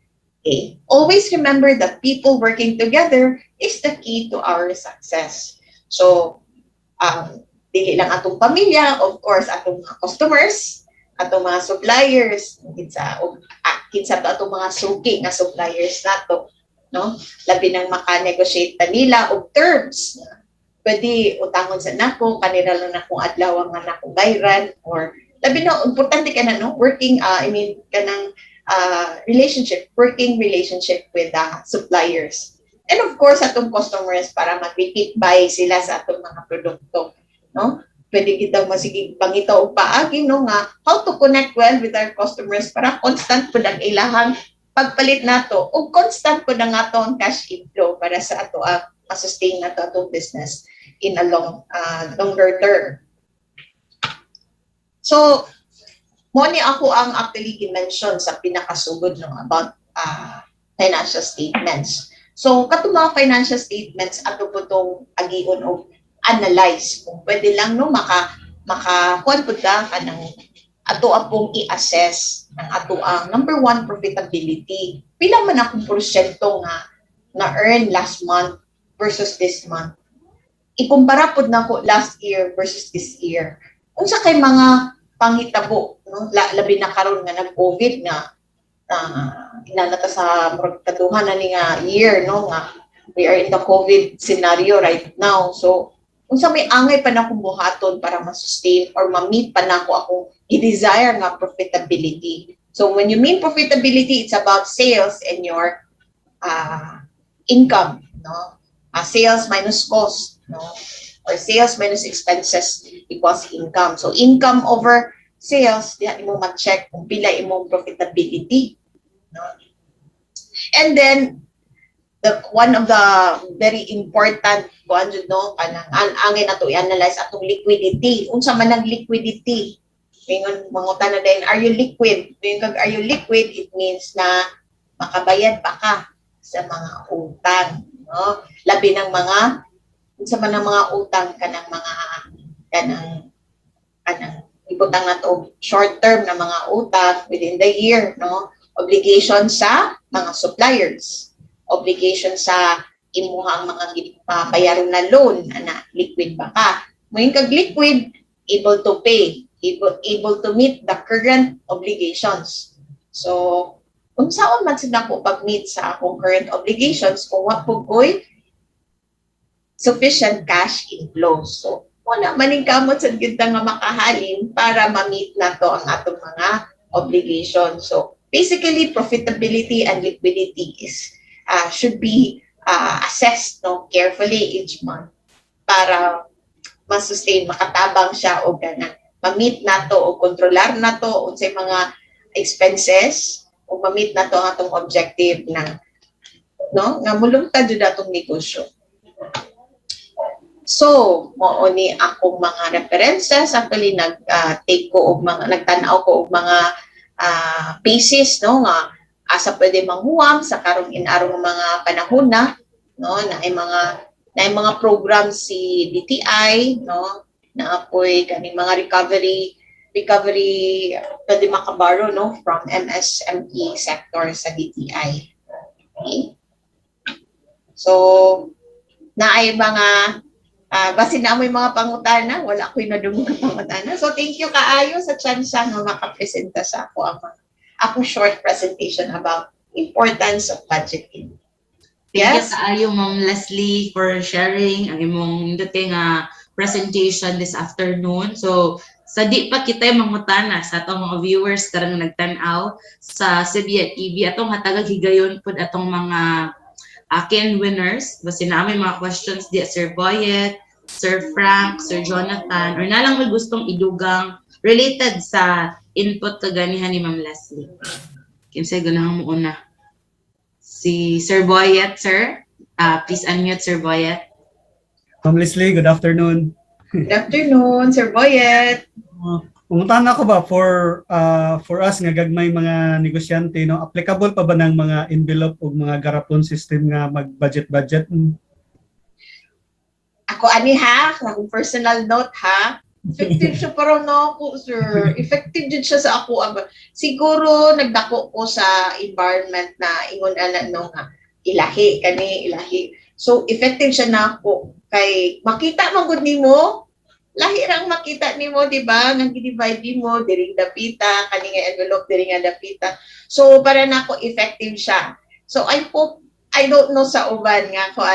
Okay. Always remember that people working together is the key to our success. So, dili lang atong pamilya, of course, atong mga customers, atong mga suppliers, kinsa to atong mga suki nga suppliers nato, no? Labi nang maka-negotiate nila og terms. Pwede utangon sa nako, kanila lang akong adlaw nga nakong bayran, or labi na importante ka na no working kanang working relationship with suppliers. And of course, atong customers para mag-repeat buy sila sa atong mga produkto, no? Pwede kita masigig pangita og paagi no nga how to connect well with our customers para constant pud ang ilahang pagpalit nato ug constant pud ang atong cash inflow para sa ato ma-sustain nato atong business in a longer term. So, mo ni ako ang actually gi-mention sa pinakasugod no about financial statements. So, katong mga financial statements ato po tong agion og analyze kung pwede lang no makakuan pud ka kanang ato apong i-assess ng ato ang number one profitability. Pila man akong porsyento nga na earn last month versus this month. Ikumpara pud nako last year versus this year. Unsa kay mga panghitabo no labi na karon nga nag-COVID na inanata sa katuhan na ni nga year no nga we are in the COVID scenario right now. So unsa may angay pa nako buhaton para ma-sustain or ma-meet pa nako akong i-desire nga profitability. So when you mean profitability, it's about sales and your income, no? Sales minus cost, no? Or sales minus expenses equals income. So income over sales, diha imo mag-check kung pila imong profitability, no? And then one of the very important kuan jud no kanang angay nato i-analyze atong liquidity. Unsa man ang liquidity? Mingon mangutan na din, are you liquid? Mingon are you liquid, it means na makabayad pa ka sa mga utang, no? Labi ng mga unsa man ang mga utang kanang mga kanang ibutang nato short term na mga utang within the year, no? Obligation sa mga suppliers, obligation sa imuhang mga bayaron na loan ana liquid ba ka? Moing kag liquid, able to pay, able to meet the current obligations. So unsaon man sila ko pag-meet sa akong current obligations kung wa po ko'y sufficient cash inflow. So wala maning kamot sa gyud nga makahalin para ma-meet nato ang atong mga obligations. So basically profitability and liquidity is should be assessed no carefully each month para ma-sustain, makatabang siya o ganang ma-meet nato o kontrolar nato unsay mga expenses o ma-meet nato ang atong objective na no nga mulungtad jud atong negosyo. So mao ni akong mga references actually nag-take ko og mga nagtan-aw ko og mga pieces no nga asa pwede manghuwam sa karong inarong mga panahon na no na mga programs si DTI no na apoy kaning mga recovery pwede makabaro no from MSME sector sa DTI. Okay? So naay mga basin na mo yung mga pangutana, wala ko'y nadungog ng pangutana. So thank you kaayo sa chance nga makapresenta sa ako akong short presentation about importance of budgeting. Yes, kaayo Ma'am Leslie for sharing ang imong dating presentation this afternoon. So sa di pa kita mangutana sa atong mga viewers karang nagtan-aw sa CBA TV atong hatagag higayon pud atong mga Ken winners, basta na may mga questions di Sir Boyet, Sir Frank, Sir Jonathan, or nalang may gustong idugang related sa input kaganihan ni Ma'am Leslie. Kinsay ganahan mo una? Si Sir Boyet, sir. Please unmute Sir Boyet. Ma'am Leslie, good afternoon. Good afternoon, Sir Boyet. Pumuntahan ako ba for us nga gagmay mga negosyante, no, applicable pa ba ng mga envelope o mga garapon system nga mag-budget? Ako ani ha, akong personal note ha. Effective siya parang no ako, sir. Effective din siya sa ako. Siguro nagdako ko sa environment na ingon ana no nga ilahi. So effective siya na ako kay makita man gud nimo. Lahi rang makita nimo, di ba? Nga gi-divide mo diri dapita, kani nga envelope diri nga dapita. So para nako effective siya. So I don't know sa uban nga ko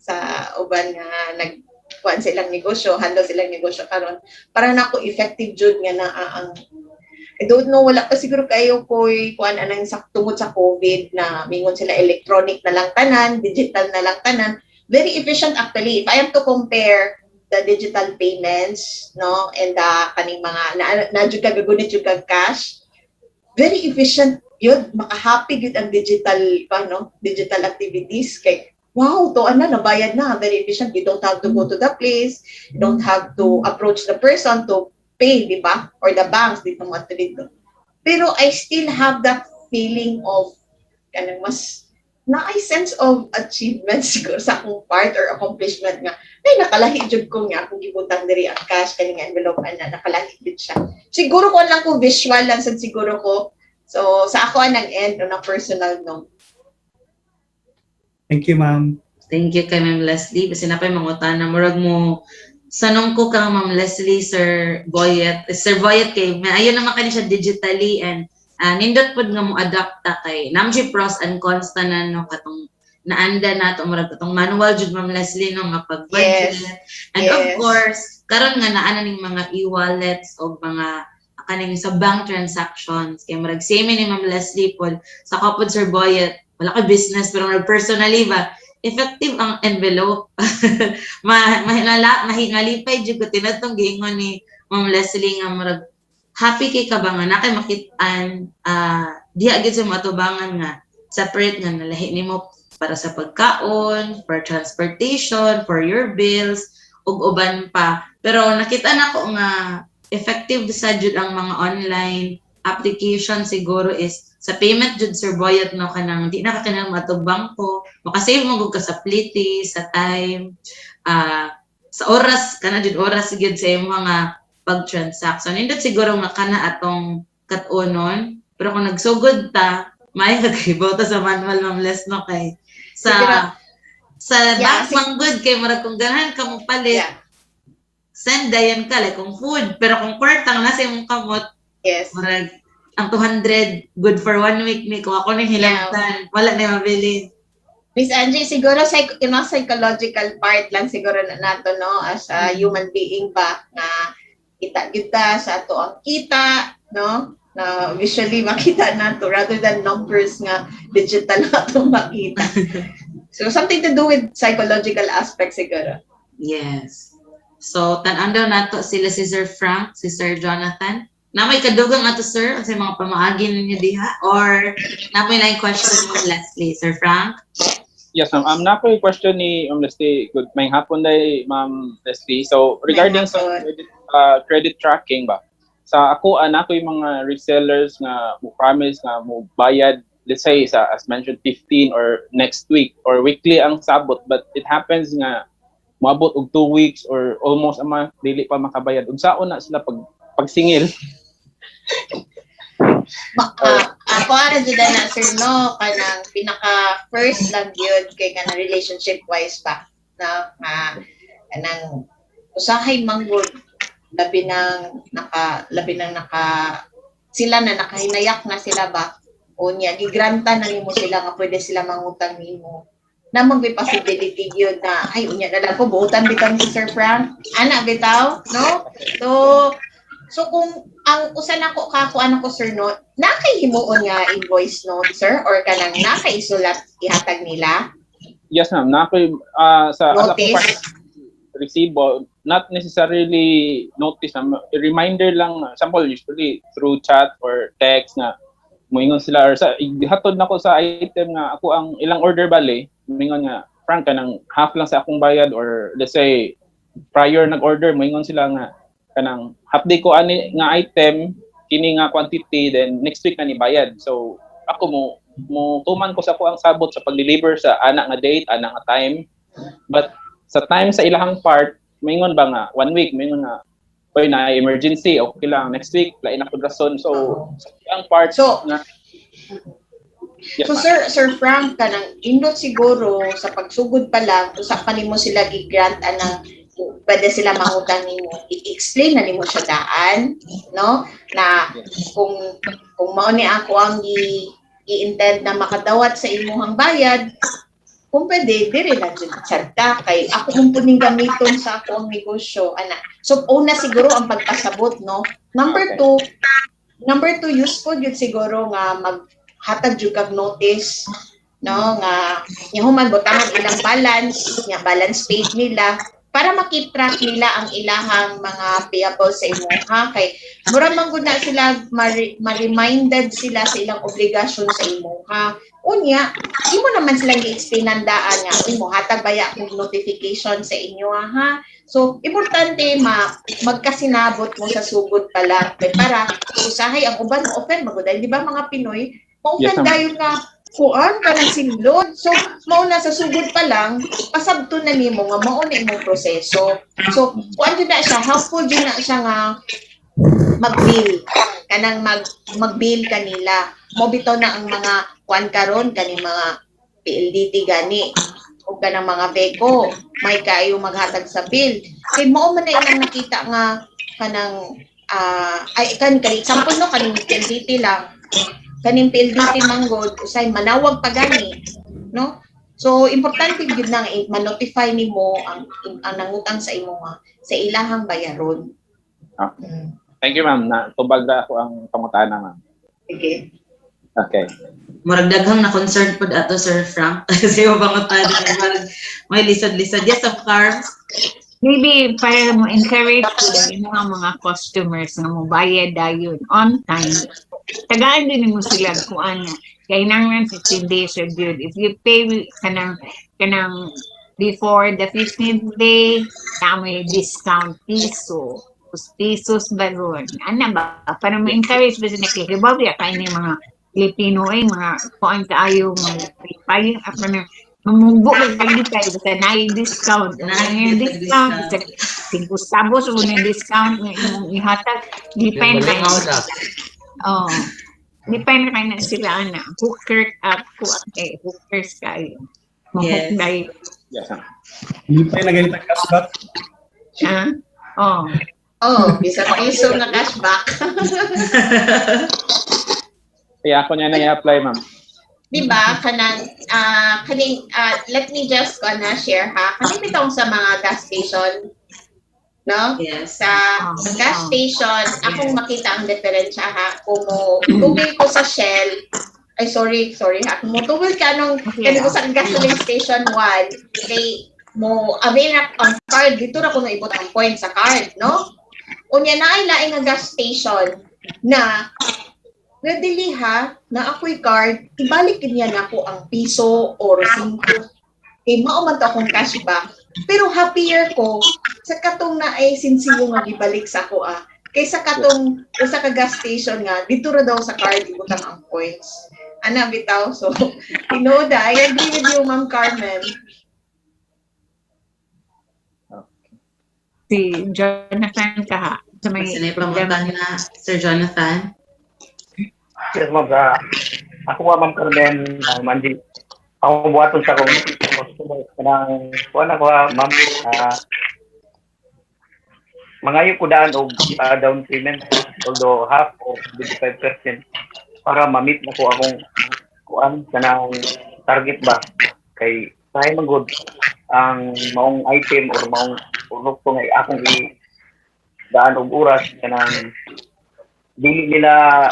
sa uban nga kuan silang negosyo, handle silang negosyo karon. Para nako effective jud nga na ang I don't know, wala pa siguro kayo ko'y kuan anang tungod sa COVID na mingon sila electronic na lang tanan, digital na lang tanan. Very efficient actually. If I am to compare the digital payments, no, and the kaning mga na-jud ka gagunit jud kag cash, very efficient yun, makahappy yun ang digital activities kay wow, to nabayad na, very efficient. You don't have to go to the place, you don't have to approach the person to pay, di ba? Or the banks dito mo dito. Pero I still have that feeling of mas na sense of achievement siguro sa akong part or accomplishment nga ay nakalahi jud ko nga akong gibutang diri ang cash kani nga envelope nakalahi jud siya. Siguro ko lang ko visual lang sad siguro ko. So sa ako nang end on a personal note. Thank you, ma'am. Thank you kay Ma'am Leslie. Kasi napay mangutan na murag mo sanong ko ka Ma'am Leslie, Sir Boyet kay ayon naman kani siya digitally and nindot pod nga mo adapta kay namji pros and cons tanan no katong naanda nato murag katong manual jud Ma'am Leslie no nga pag-budget. Yes. And of course karon nga naa ning mga e-wallets o mga kaning sa bank transactions kay murag same ni Ma'am Leslie pod sa kapod Sir Boyet wala ka business pero murag personally ba effective ang envelope. Mahingalipay jud ko tinatong giingon ni Ma'am Leslie nga murag happy kay ka ba nga na kay makitaan diha gid sa matubangan nga separate nga nalahi nimo para sa pagkaon, for transportation, for your bills ug uban pa. Pero nakita nako nga effective sa jud ang mga online application siguro is sa payment jud Sir Boyet no kanang di na ka kanang matug bangko, makasave mo gud ka sa pliti, sa time, sa oras kana jud oras gyud sa imong mga pag-transaction. Hindi siguro nga kana atong kat-onon, pero kung nagsugod ta, may nagkibota sa manual Ma'am Les no kay sa bank manggod kay murag kung ganahan ka mo palit. Send dayon ka like kung food, pero kung kwartang nasa imong kamot, yes. Murag ang 200 good for 1 week ni kung ako ni hilangtan, wala na mabili. Miss Angie, siguro psychological part lang siguro na nato no as a human being ba nga kita sa ato ang kita no na visually makita nato rather than numbers nga digital nato makita. So something to do with psychological aspect siguro. Yes. So tan-an daw nato sila si Sir Frank, si Sir Jonathan. Na may kadugang ato sir sa mga pamaagi ninyo diha or na may lain question mo Leslie, Sir Frank? Yes, ma'am. Na po yung question ni Leslie. Good may hapon day, Ma'am Leslie. So, regarding sa credit tracking ba? Sa ako, ako yung mga resellers nga mo promise nga mo bayad, let's say, as mentioned, 15 or next week or weekly ang sabot. But it happens nga moabot og 2 weeks or almost a month, dili pa makabayad. Unsaon na sila pagsingil? Ako dyan na sir no kanang pinaka first lang yun kay kanang relationship wise pa na kanang usahay manggod labi nang naka sila na nakahinayak na sila ba o niya gigranta na nimo sila nga pwede sila mangutang nimo na may possibility yun na ay unya na lang ko buutan bitaw si Sir Frank ana bitaw no so kung ang usa nako kakuan ko sir no nakahimuon nga invoice note sir or kanang nakaisulat ihatag nila. Yes ma'am, sa notice resibo not necessarily notice a reminder lang sample usually through chat or text na moingon sila or sa hatod nako sa item nga ako ang ilang order bali moingon nga Frank kanang half lang sa akong bayad, or let's say prior nag-order moingon sila nga kanang half day ko ani nga item kini nga quantity, then next week na ni bayad. So ako mo tuman ko sa ako ang sabot sa pag-deliver sa ana nga date, ana nga time. But sa time sa ilahang part, moingon ba nga 1 week, moingon nga oy na emergency, okay lang next week lain ako rason. So ang part So, na yes, So Sir Frank, kanang indot siguro sa pagsugod pa lang, usa pa nimo sila gi-grant anang pwede sila mangutang nimo. I-explain na nimo siya daan, no? Na kung mao ni ako ang i-intend na makadawat sa imuhang bayad, kung pwede, dire na dyan tsarta kay ako kung puning gamiton sa ako ang negosyo, ana. So una siguro ang pagpasabot, no? Number two, useful yun siguro nga hatag jud kag notice, no, nga human butangan ilang balance paid nila para makip track nila ang ilahang mga payables sa imo, ha, kay mura man gud na sila ma-reminded sila sa ilang obligasyon sa imo, ha. Unya imo naman silang gi-explainan daan nga imo hatag baya kog notification sa inyo, ha. So importante magkasinabot mo sa sugod pa lang para usahay ang uban mo offer maguday, di ba mga Pinoy maunan dayon nga kuan kanang sinlod. So mauna sa sugod pa lang pasabto na nimo nga mao na imong proseso. So kuan jud na siya, helpful jud na siya nga mag-bill kanang mag-bill kanila. Mo bitaw na ang mga kuan karon kani mga PLDT gani o kanang mga beko may kayo maghatag sa bill. Kay mao man na ilang nakita nga kanang ay kan example no kaning PLDT lang. Kaning PLDT manggod usay manawag pa gani, no? So importante gyud nang ma-notify nimo ang nangutang sa imo nga sa ilahang bayaron. Okay. Thank you, ma'am. Tubag na ako ang pangutana, ma'am. Okay. Okay. Murag daghang na concerned pod ato Sir Frank kasi mo pangutan may lisod-lisod. Yes, of course. Maybe para mo encourage yung mga customers na mo bayad dayon on time. Tagaan din mo sila kung ano. Kaya nang 15 days or good. If you pay kanang before the 15th day, may discount pesos ba ron? Ano ba? Para ma-encourage ba sila kaya ba kayo ng mga Filipino mga kuan kaayo mga payong ako na mamunggo kag tayo basta na-discount. Na-discount. 5 sabos o na-discount yung ihatag. Depende na. Oh. Depende na sila na. Hookers kayo. Yes. Yes, ma'am. Hindi pa yung naganit ang cashback. Bisa piso na cashback. Kaya ako niya na-i-apply, ma'am. Diba, let me just share ha. Kasi bitong sa mga gas station, no? Yes. Sa gas station, akong makita ang diferensya ha. Kung tugil ko sa Shell, ay sorry ha. Kung tugil ka nung kanino sa gasoline station 1, kay mo avail na ang card, dito na ko na ibot ang point sa card, no? Unya na ay laing nga gas station na nadili ha, na ako'y card, ibalik niya na ako ang piso or 5. Mao man to akong cashback. Pero happier ko sa katong na ay sinsiyo nga gibalik sa ako kaysa katong sa gas station nga dito ra daw sa card ibutang ang points. Ana bitaw, so tinoda, I agree with you, Ma'am Carmen. Si Jonathan ka sa may Sinay pangutan na Sir Jonathan. Yes, ma'am. Ako Ma'am Carmen, Mandy. Ako buhaton sa akong customer kanang kuan ako ma'am. Mangayo ko daan og down payment, although half or 25% para ma-meet na ko akong kuan kanang target ba. Kay sahay man good ang maong item or maong produkto nga akong daan og oras kanang dili nila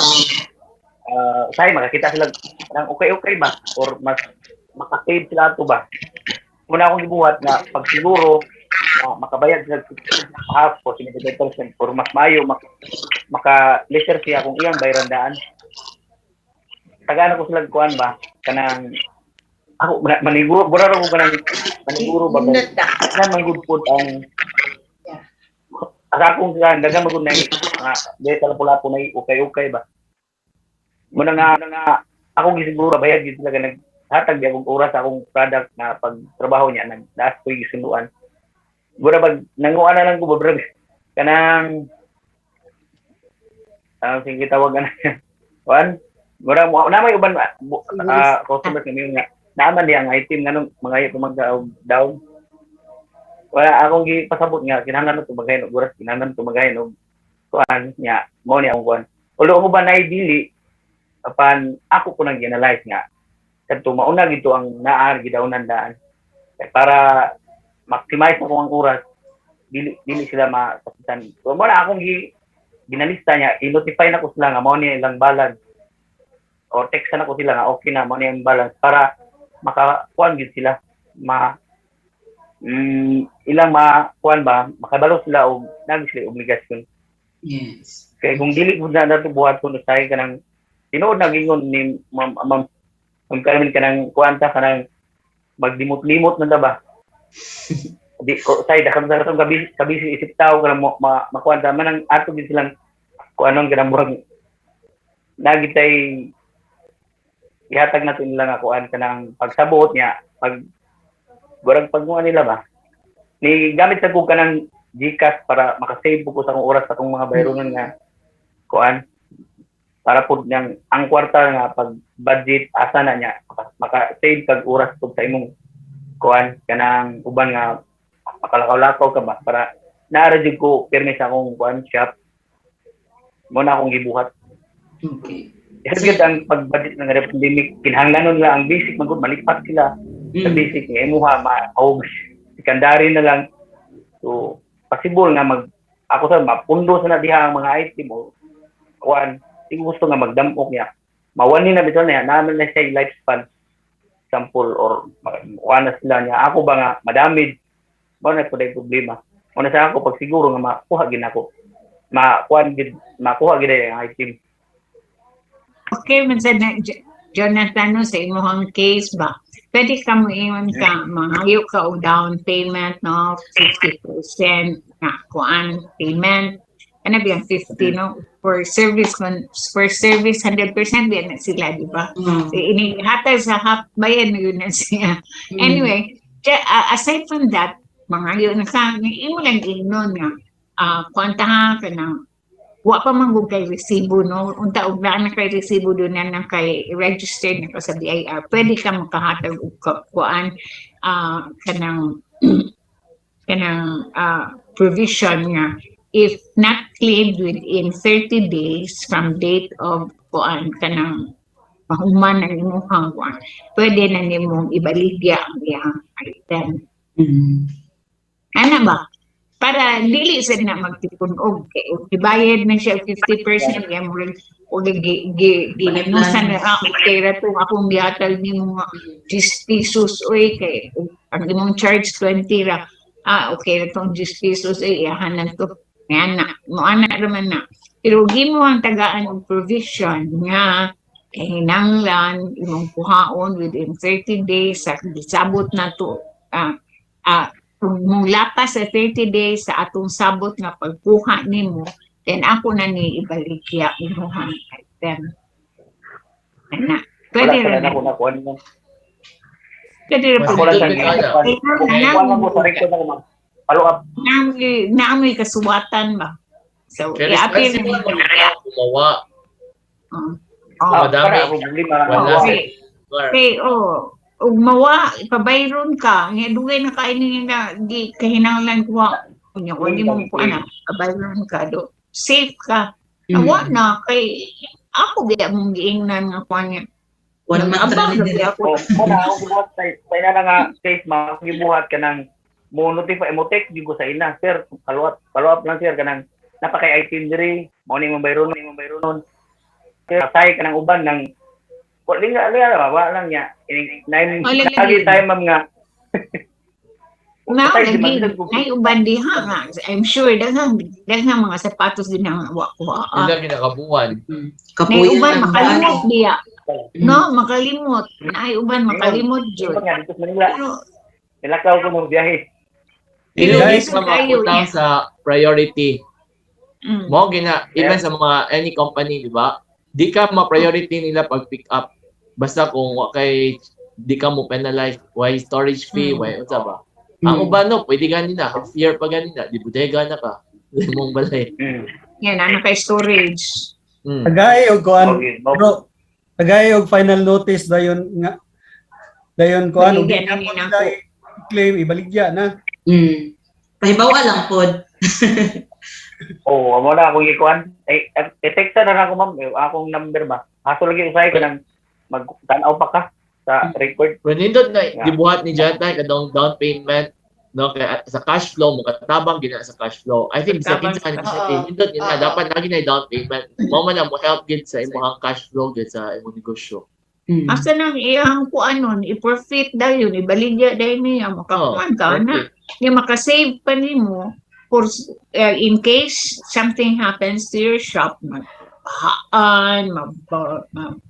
say makakita sila ng okay ba or mas makasave sila to ba. Muna akong gibuhat na pag siguro makabayad sila half o 75% or mas mayo maka-lesser siya kung iyang bayrandaan. Tagaan ako sila kuan ba kanang ako maniguro ko kanang maniguro ba Nindot ta. na magud pud ang Yeah. akong dagang magud na di lapu-lapu na ukay-ukay ba. Muna nga ako gisiguro bayad gid talaga naghatag di akong oras sa akong product na pagtrabaho niya nagdaas ko gisunduan. Gura bag nanguan na lang ko ba kanang sige tawagan na. Kuan, gura mo na may uban customer kami nga naaman di ang item nganong mga down. Wala akong gipasabot nga kinahanglan to magayon og oras kinahanglan to magayon og kuan nya mo ni akong kuan. Ulo ko ba na dili apan ako ko nang analyze nga kadto mauna gito ang naar gidawnan daan para maximize ako ang oras dili sila masakitan. So mo na akong ginalista niya, i-notify na ko sila nga mao ni ilang balance or text na ko sila nga okay na mao ni ang balance para makakuan gid sila ilang makuan ba makabalo sila og nagsi obligasyon. Yes. Kay kung dili gud na nato buhat kun say kanang tinuod na gingon ni ma'am Carmen kanang kuanta kanang maglimot-limot na ba. Di ko say dakam sa katong kabisi isip tao kanang makuanta man ang ato gid silang kuanon kanang murag nagitay ihatag nato nila nga kuan kanang pagsabot niya pag gurang pagmuan nila ba ni gamit sa ko kanang GCash para makasave ko sa akong oras sa akong mga bayronon nga kuan para pud nang ang kwarta nga pag budget asa na niya maka-save kag oras pud sa imong kuan kanang uban nga makalakaw-lakaw ka ba para naara jud ko pirmi sa akong kuan shop mo na akong gibuhat. Okay. Kasi ang pag-budget ng pandemic kinahanglan nila ang basic magud malipat sila sa basic nga imuha maog secondary na lang. So possible nga ako sa mapundo sa na diha ang mga item o kuan gusto nga magdamok niya mawani na bitaw niya naman na siya lifespan sample or kuan na sila niya ako ba nga madamid mo na pud problema mo na sa ako pag siguro nga makuha gid ako makuha gid ang item. Okay, minsan na Jonathan, no, sa imong case ba, pwede ka mo iwan ka, mangayo ka o down payment, no, 50% na kuan payment, ano ba yung 50, no, for service 100% ba na sila, di ba? So, inihatag sa half bayan na yun na siya. Anyway, aside from that, mangayo na ka, imo lang inon nga, kontahan ka na, wa pa man kay resibo no unta og na kay resibo do na nang kay registered na sa BIR pwede ka makahatag og kuan kanang provision nga if not claimed within 30 days from date of kuan kanang mahuman ang imong kuan pwede na nimong ibaligya ang iyang item. Ana ba para dili sa na magtipon og ibayad na siya 50% kaya mo rin o ginusan na ako kaya to akong gihatag ni mga 10 pesos oy kay ang imong charge 20 ra okay na tong 10 pesos ay ihanan to nga mo ana raman na pero gimo ang tagaan og provision nga hinanglan imong kuhaon within 30 days sa gisabot na to mula pa sa 30 days sa atong sabot nga pagkuha nimo then ako na ni ibaligya imong item ana pwede ra ako na kuan mo pwede ra ako lang sa mo sa record na follow up naamoy kasuwatan ba so i-appeal mo gumawa para ako problema okay ug mawa ipabayron ka nga dugay na kaini nga di kahinanglan ko kunya ko di mo ko ana pabayron ka do safe ka awa na kay ako gyud mong giingnan nga kunya One month abang na gyud ako muna ako gibuhat sa ina na nga case magibuhat ka ng mo notify mo text gyud ko sa ina sir follow up lang sir kanang napakay itinerary mo ni mong bayronon sir say ka ng uban ng wala lang niya lagi tayo ma'am nga Mao Patay, di lagi man sila nay uban diha nga. I'm sure daghang mga sapatos din ang wa. Sila ginakabuan. Nay Kapuyan uban ang makalimot daan. diya. No, makalimot. Nay uban makalimot Di jud. ba nga, dito sa Manila, Pero nilakaw ko ng biyahe. Dili Guys, guys na kayo maputang niya. sa priority. mm, Mo gina even sa mga any company, di ba? Di ka ma-priority nila pag pick up. Basta kung wa kay di ka mo penalize why storage fee, why unsa ba? Ang uban no, pwede ganina, half year pa ganina, di bodega na ka. Limong balay. yan ana kay storage. Tagay og kuan Okay, bro. Tagay og final notice dayon nga dayon kuan og Baligya na nina ko. claim ibaligya na. Pahibawa lang pod. Oo, amo na akong ikuan. I-text na ako ma'am, akong number ba. Haso lagi usay ko nang mag-tanaw pa ka sa record. Pero nindot na Yeah. gibuhat ni Janta kadong down payment no kay sa cash flow mo katabang gina sa cash flow. I think sa Katabang kinsa sa ni cash setting nindot yun na dapat lagi na down payment. Mo man mo help gid sa imong cash flow gid sa imong negosyo. Asa nang iyang kuanon i-profit dayon ibaligya dayon niya makakuan ka na. Di makasave pa nimo for in case something happens to your shop, mabahaan,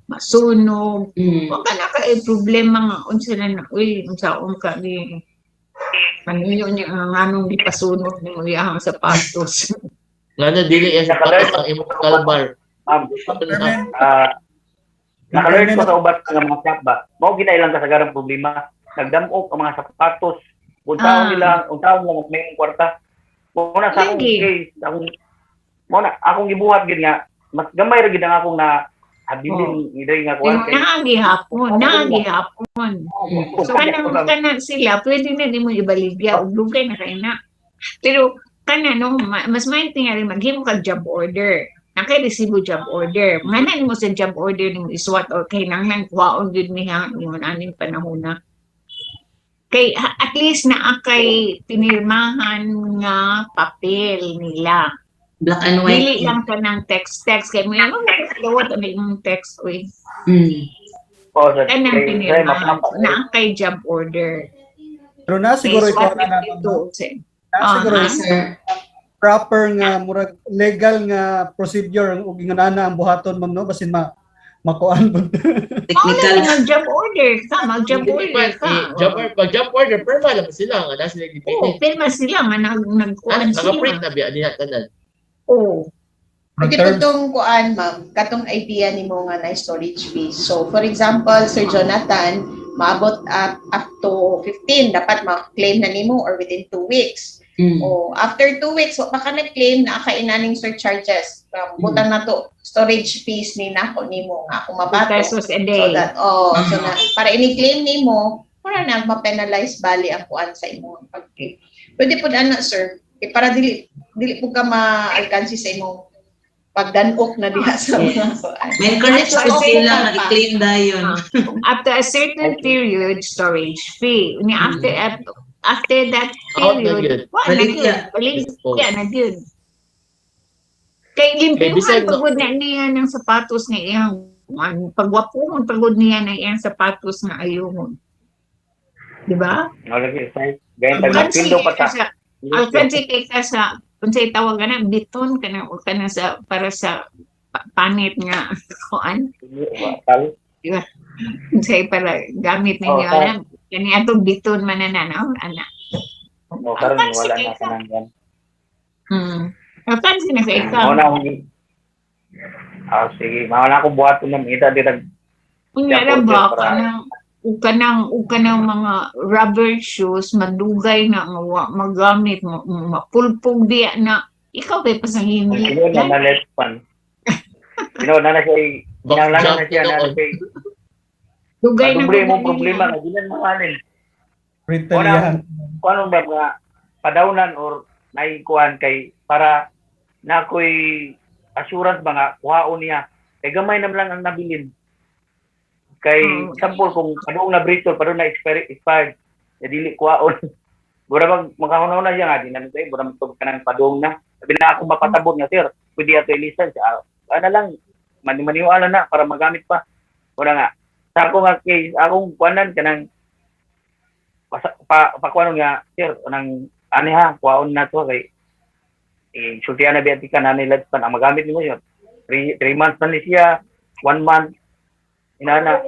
masunog, wag ka na ka problema nga unsa na uy unsaon ka ni maniyo niya ang anong gipasunog nimo iyang sapatos. Ngano dili yan sa patos ang imong kalbar. Naka-learn ko sa ubat ng mga shop ba. Mao ginailang kasagaran problema. Nagdamok ang mga sapatos. Untaon nila mas may kwarta. Muna sa akong case, akong gibuhat gid nga mas gamay ra gid ang akong na abilin iday nga Yung kwarta. nagihapon. So kanang sila pwede na nimo ibaligya ug dugay na kay na. Pero kana no mas maintindihan maghimo ka job order. Naka-resibo job order. Nganan mo sa job order nimo iswat or kailangan kuhaon gud niya ingon aning panahon na. Kay at least naa kay pinirmahan nga papel nila. Black and white. Dili lang ka ng text kay mo yan dawat ang imong text oy. Kanang pinirmahan naa kay job order. Pero na siguro Kay ikaw swat na dito, sir. siguro Sir. proper nga murag legal nga procedure ug ingonana ang buhaton ma'am no basin makuan mo. Technical. Mag-job order ka, mag-job order ka. Pag job order perma lang sila nga nasa Oo, nagdipili. pirma sila nga nagkuhan Naka-print sila. na biya din tanan. Oo. Pwede po itong kuan, ma'am, katong idea ni mo nga na storage fee. So, for example, Sir Jonathan, maabot up to 15, dapat ma-claim na nimo or within 2 weeks. O, after 2 weeks, baka nag-claim na kainaning surcharges. Butang na to, storage fees ni nako nimo nga kung mabato. Pesos a So day. that, so na, para ini-claim nimo, para na ma-penalize bali ang kuan sa imong pag-claim. Pwede po na, sir, para dili po ka ma-alkansi sa imong pagdanok na diha sa mga kuan. May encourage ko sila na i-claim dayon. After a certain period, storage fee. After that Out na period, yun. baligya na yun. Kay limpihan pagod na niya ng sapatos na iyang pagwapon pagod niya na iyang sapatos na ayun. Di ba? Lagi say, ganyan tag pindo pa ta. Alkansi kay ka sa unsay tawag na biton kana sa para sa panit nga kuan. Unsay para gamit ninyo na kani atong biton man na ana. Karon wala na kanang yan. Alkansi na kay ka. Mao na akong sige, mao na akong buhaton ng ita ditag. Unya ra ba kanang mga rubber shoes madugay na nga magamit mo mapulpog diya na ikaw kay pasahimik. Kino na let pan. Kino na siya nang siya na siya. Dugay na mo problema nga dinan mahalin. Retaliahan. Kuno ba nga padawnan or naikuan kay para na koy assurance ba nga kuhaon niya kay gamay na lang ang nabilin. Kay sample kung padung na brittle padung na expired ya dili kuhaon. Bura bang makahunaw na siya nga dinan kay bura magtug kanang padung na. Sabi na ako mapatabot nga sir, pwede ato i-license. Ano lang maniwala na para magamit pa. Wala nga. Sa ako nga case, akong kuanan kanang pakuan nga sir nang ani ha kuwaon na to kay sultian na biati ka na nila pan ang magamit nimo yun 3 months na ni siya 1 month inana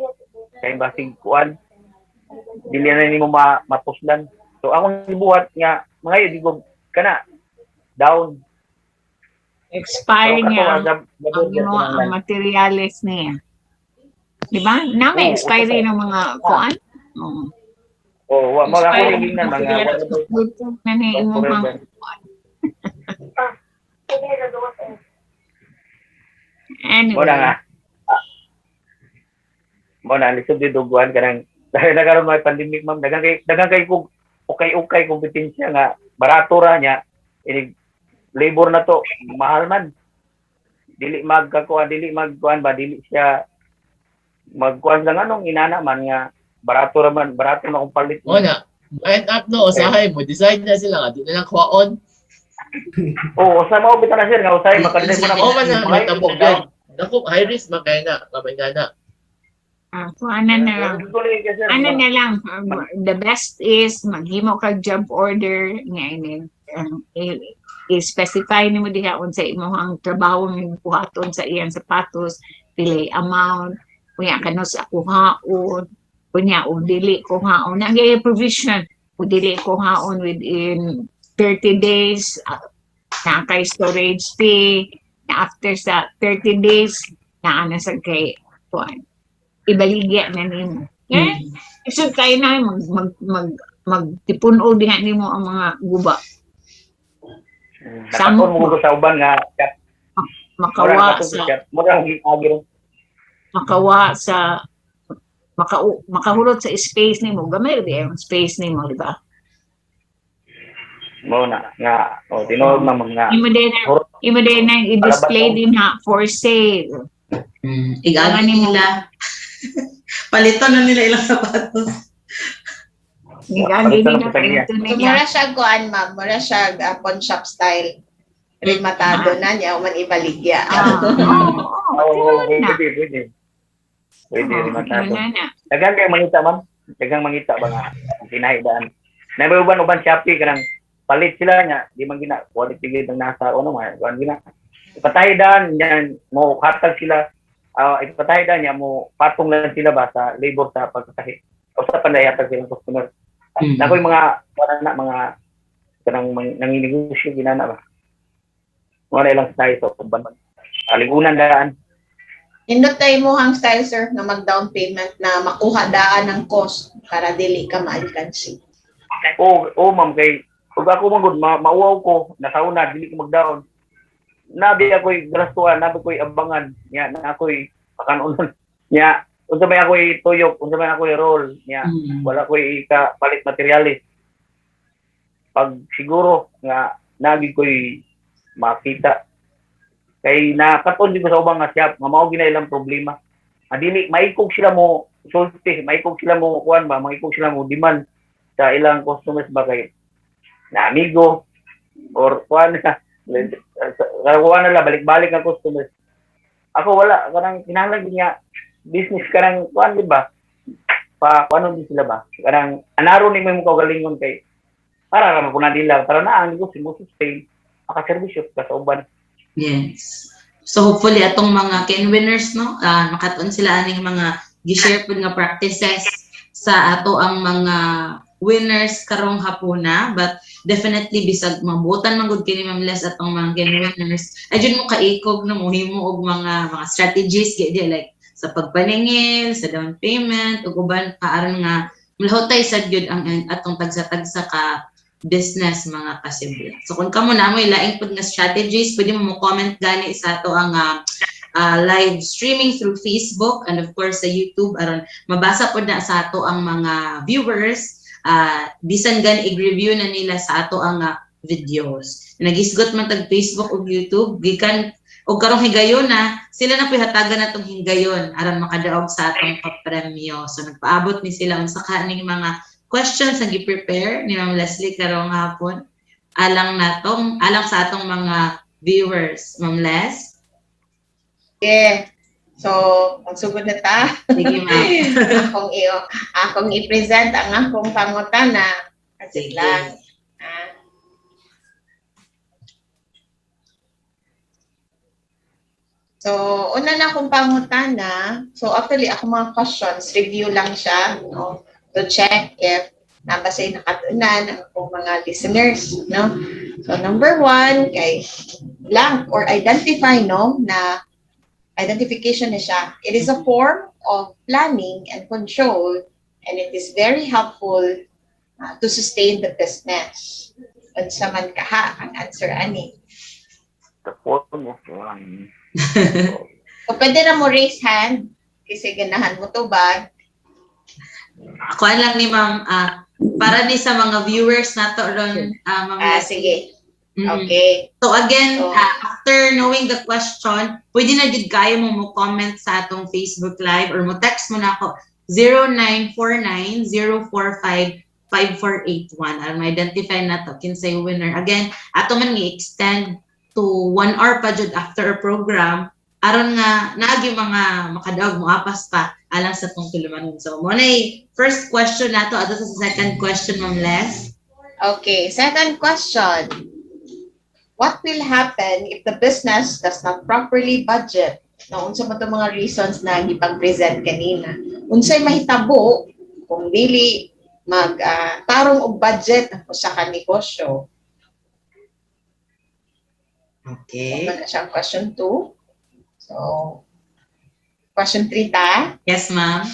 kay basig kuan dili na nimo mapuslan so akong gibuhat nga mga di ko kana down Expire So, niya kato, ang materials niya. Di ba? Na may Oo, expiry oo. ng mga kuan. Oo. wa mga ako Expiry ning na mga na ni imong mga mo na nga anyway. mo na lisod di duguan kanang dahil nagkaroon may pandemic ma'am dagang kay kog okay kompetensya nga barato ra nya ini labor na to mahal man dili magkuan ba dili siya magkuan lang anong inana man nga barato na kung palit O na, end up no, usahay mo, decide na sila nga, di na lang kwaon. usay mo bitaw na sir nga usay makadlay mo na O man na, matabog yan. Naku, high risk magkaya na, kamay nga na. Kuan na lang. Ano na lang, the best is maghimo kag job order nga ini i-specify nimo diha unsa imong trabaho nga buhaton sa iyang sapatos, pili amount, kunya kano sa kuhaon, kunya o dili kuhaon, nagay provision, o dili kuhaon within 30 days, na kay storage fee, na after sa 30 days, na ana sa kay kuan. Ibaligya na nimo. Okay? Isod kayo na magtipuno diha nimo ang mga guba. Nakatun mo ko sa uban nga makawa sa makahulot sa space nimo, gamay di ang space nimo, di ba? mo na nga tinuod na mga Imo din na i-display din ha for sale. Igagan nila. Palitan na nila ilang sapatos. Gigagi din na kayo So, mura siya kuan ma'am, mura siya pawn shop style. Rematado na niya, man ibaligya. Pwede matado. Dagang kay mangita ma'am. Dagang mangita ba nga pinahidaan. Uban Shopee kanang palit sila nya, di man gina quality gid ang nasa ano man, kuan gina. Ipatahidaan yan mo hatag sila. Ipatahidaan niya mo patong lang sila ba sa labor sa pagkatahi. O sa panayatag silang customer. Nakoy mga kanang nanginegosyo ginana ba. Wala ilang style so uban man. Aligunan daan. Indot tayo mo hang style sir na mag-down payment na makuha daan ng cost para dili ka ma-alcancy. Ma'am kay ug ako magud mauwaw ko nasauna dili ko mag-down. Nabi ako'y grastuan, nabi ko'y abangan, nya na ako'y pakanon nya unsa may ako'y tuyok, unsa may ako'y roll nya wala ko'y palit materialis. Pag siguro nga nagi ko'y makita kay nakaton di ko sa ubang nga shop nga mao gina ilang problema. Dili maikog sila mo sulti, maikog sila mo kuan ba, maikog sila mo demand sa ilang customers ba kay na amigo or kuan na la balik-balik ang customers. Ako wala kanang kinahanglan niya business kanang kuan di ba? Pa kuno din sila ba? Kanang anaro ni mo kaugalingon kay para ra mapuna dila para na ang negosyo mo sustain maka-servisyo ka sa uban. Yes. So hopefully atong mga Ken winners no, makatuon sila aning mga gi-share pud nga practices sa ato ang mga winners karong hapuna, but definitely bisag mabutan man gud kini Ma'am Les atong mga Ken winners. Adyon mo kaikog na mohimo og mga strategies gidi like sa pagpaningil, sa down payment ug uban aron nga malahotay sad gyud ang atong tagsa-tagsa ka business mga kasibla. So kung kamo na mo ilaing pud nga strategies, pwede mo comment gani sa ato ang live streaming through Facebook and of course sa YouTube aron mabasa pud na sa ato ang mga viewers bisan gan i-review na nila sa ato ang videos. Nagisgot man tag Facebook ug YouTube gikan og karong higayon na sila na pihatagan natong higayon aron makadaog sa atong papremyo. So nagpaabot ni sila unsa kaning mga questions ang gi-prepare ni Ma'am Leslie karong hapon alang sa atong mga viewers. Ma'am Les? Yeah. So, magsugod na ta. Sige, ma'am. akong i-present ang akong pangutana. Kasi Sige. lang. Ah. So, una na akong pangutana. So, actually, ako mga questions, review lang siya, no? To check if nabasay nakatunan ang akong mga listeners, no? So, number 1, kay blank or identify, no? Na identification na siya. It is a form of planning and control, and it is very helpful to sustain the business. Unsa man kaha ang answer ani. The form of one. O pwede na mo raise hand kasi ganahan mo tubag. Ako lang ni ma'am, para ni sa mga viewers nato ron, ma'am Leslie. Sige. Okay. So again, So- after knowing the question, pwede na jud kayo mo comment sa atong Facebook Live or mo text mo na ako 0949-045-5481. Aron ma-identify na to kinsay winner. Again, ato man i-extend to 1 hour pa jud after our program aron nga naagi mga makadaog mo apas pa alang sa tong tulumanon. So mo na first question nato ato sa second question, Ma'am Les. Okay, second question. What will happen if the business does not properly budget? No, unsa man itong mga reasons na ipag-present kanina. Unsay mahitabo kung dili tarong og budget ang usa ka negosyo. Okay. Okay. Siya question 2. So, question 3 ta. Yes, ma'am.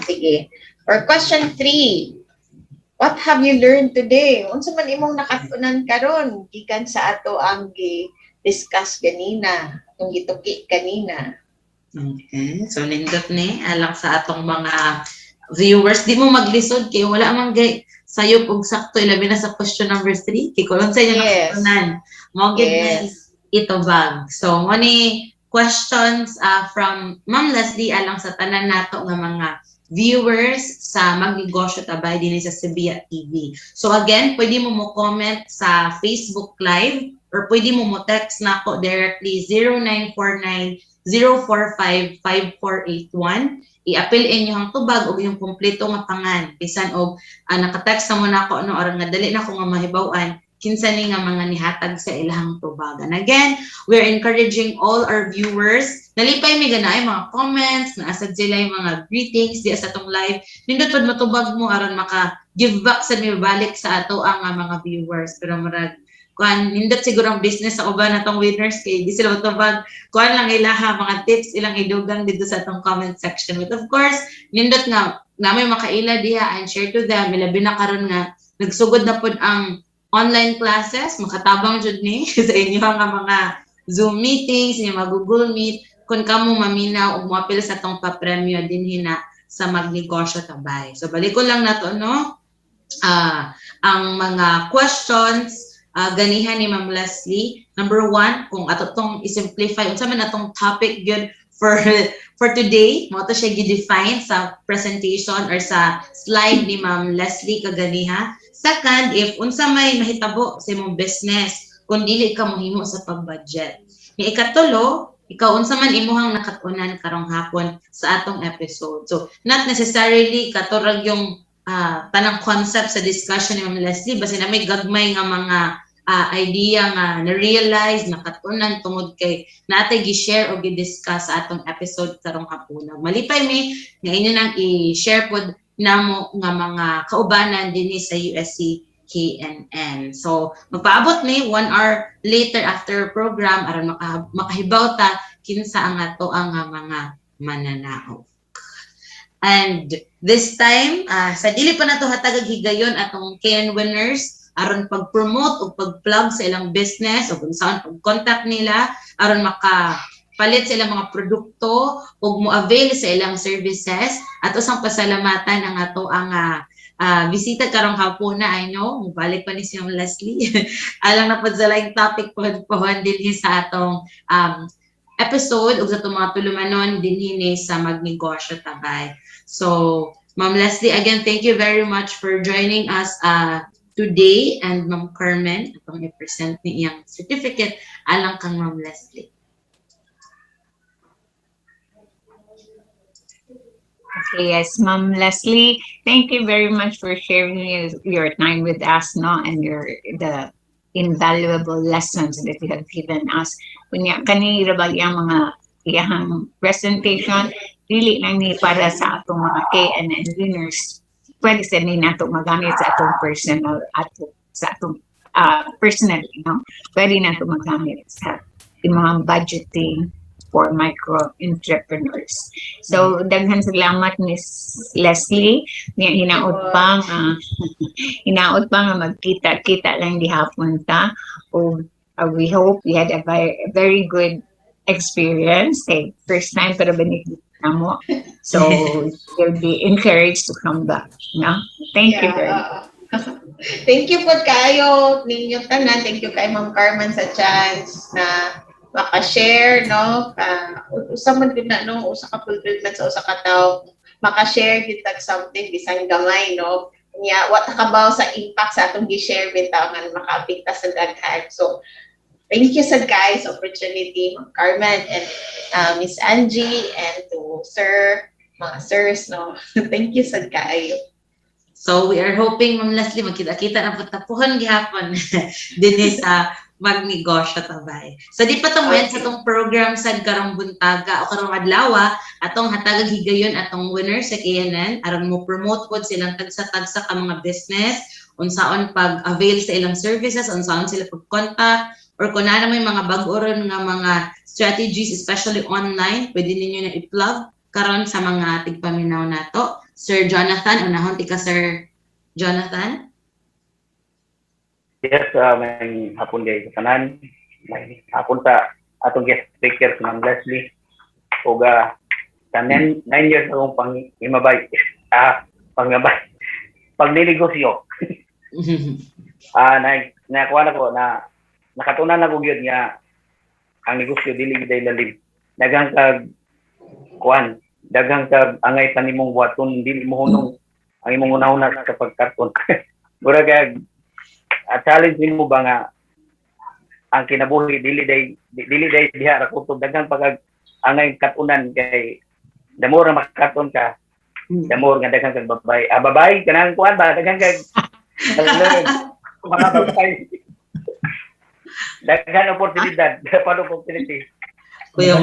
Sige. For question 3, what have you learned today? Unsa man imong nakatunan karon gikan sa ato ang gi-discuss kanina, atong gituki kanina? Okay. So nindot ni alang sa atong mga viewers, di mo maglisod kay wala man gay sayop og sakto ilabi na sa question number 3 kay kulon sa inyo Yes. nakatunan. Mo gid na Yes. ito bag. So mo ni questions from Ma'am Leslie alang sa tanan nato nga mga viewers sa Magnegosyo Tabay din sa Sebia TV. So again, pwede mo comment sa Facebook Live or pwede mo text na ako directly 0949-045-5481. I-appeal inyo ang tubag o yung kompleto nga pangan. Bisan og naka-text na mo na ako no aron nga dali na ko nga mahibaw-an kinsa ni nga mga nihatag sa ilahang tubag. And again, we're encouraging all our viewers. Nalipay may ganay mga comments, naasad sila yung mga greetings di sa atong live. Nindot pud matubag mo aron maka-give back sa balik sa ato ang mga viewers. Pero marag kuan nindot siguro ang business sa uban natong winners kay di sila matubag. Kuan lang ilaha mga tips ilang idugang dito sa atong comment section. But of course, nindot nga namay makaila diha and share to them. Ilabi na karon nga nagsugod na pud ang online classes, makatabang jud ni sa inyo nga mga Zoom meetings, inyo mga Google Meet, kung kamo maminaw o moapil sa tong papremyo dinhi na sa Magnegosyo Tabay. So balik ko lang nato no. Ang mga questions ganihan ni Ma'am Leslie. Number 1, kung ato tong i-simplify unsa man atong topic gyud for today, mo to siya gi-define sa presentation or sa slide ni Ma'am Leslie kaganiha. Second, if unsa may mahitabo sa imong business kung dili ka mohimo sa pag-budget. Ni ikatulo, ikaw unsa man imuhang nakatunan karong hapon sa atong episode. So, not necessarily katurag yung tanang concept sa discussion ni Ma'am Leslie, basta na may gagmay nga mga idea nga na-realize, nakatunan tungod kay natay gi-share o gi-discuss sa atong episode karong hapon. Malipay mi nga inyo nang i-share pod namo nga mga kaubanan dinhi sa USC KNN. So magpaabot ni 1 hour later after program aron makahibaw ta kinsa ang ato ang mga mananao. And this time sa dili pa nato hatag higayon atong KN winners aron pag-promote o pag-plug sa ilang business o kung saan pag-contact nila aron palit sa ilang mga produkto o mo-avail sa ilang services at usang pasalamatan ang ato ang bisita karong hapon na I know mubalik pa ni si Ma'am Leslie alang na pod sa laing topic po dinhi sa atong episode ug sa itong mga tulumanon dinhi sa Magnegosyo Tabay. So Ma'am Leslie, again thank you very much for joining us today, and Ma'am Carmen atong i-present ni iyang certificate alang kang Ma'am Leslie. Okay, yes, Ma'am Leslie, thank you very much for sharing your time with us, no, and the invaluable lessons that you have given us. Kunya kanira ba yung mga iyahang presentation, dili lang ni para sa atong mga KNN winners. Pwede sa ni nato magamit sa atong personal sa atong personally, no? Pwede nato magamit sa mga budgeting for micro entrepreneurs. So daghan salamat Miss Leslie nga hinaot pa nga magkita-kita lang dihapon ta. We hope we had a very good experience. First time para benefit mo. So you'll be encouraged to come back. No? Thank you very much. Thank you po kayo ninyo tanan. Thank you kay Ma'am Carmen sa chance na maka-share, no? Usa man gud na, no? Usa ka fulfillment sa usa ka tawo. Maka-share gid tag something bisan gamay, no? Nya what kabaw sa impact sa atong gi-share bitaw nga makaapekta sa daghan. So thank you sa guys opportunity, Ma'am Carmen and Miss Angie and to mga sirs, no? Thank you sa kayo. So we are hoping, Ma'am Leslie, magkita-kita na po tapuhan gihapon din sa magnegosyo tabay. So di pa tumuyan sa tong program sa karong buntaga o karong adlaw atong hatagag higayon atong winners sa KNN aron mo promote pod silang tagsa-tagsa ka mga business, unsaon pag-avail sa ilang services, unsaon sila pag-contact, or kung ano may mga bag-o ron nga mga strategies, especially online, pwede ninyo na i-plug karon sa mga tigpaminaw nato. Sir Jonathan, unahon tika Sir Jonathan. Yes, may hapon kayo sa tanan. May hapon sa atong guest speaker, si Ma'am Leslie. O sa 9 years akong pangimabay. Pagninegosyo. Nakuha na ko na nakatunan na ko yun nga ang negosyo dili giday lalim. Daghang kag daghang kag angay tanimong buhaton dili mo hunong ang imong una-una sa pagkarton. Mura kag challenge mo ba nga ang kinabuhi dili day diha ra kutob daghang pag angay katunan kay damo ra makakarton ka damo nga daghang kag babay kanang kuan ba daghang kag mga babay daghan oportunidad paano opportunity Kuya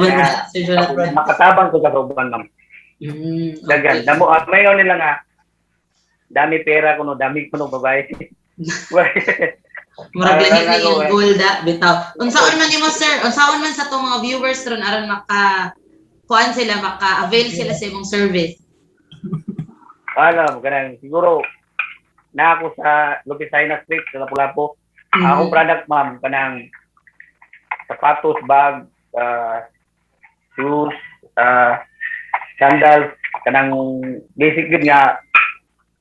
Sir Jonathan, makatabang ko sa program ma'am. Daghan damo mayon nila nga dami pera kuno dami kuno babay. Murag lang yung goal bitaw. Unsaon man nimo sir, unsaon man sa tong mga viewers ron aron maka-avail sila sa imong service. Alam kanang siguro na ako sa Lupicina Street sa Lapu-Lapu. Akong product ma'am kanang sapatos, bag, shoes, sandals, kanang basic gud nga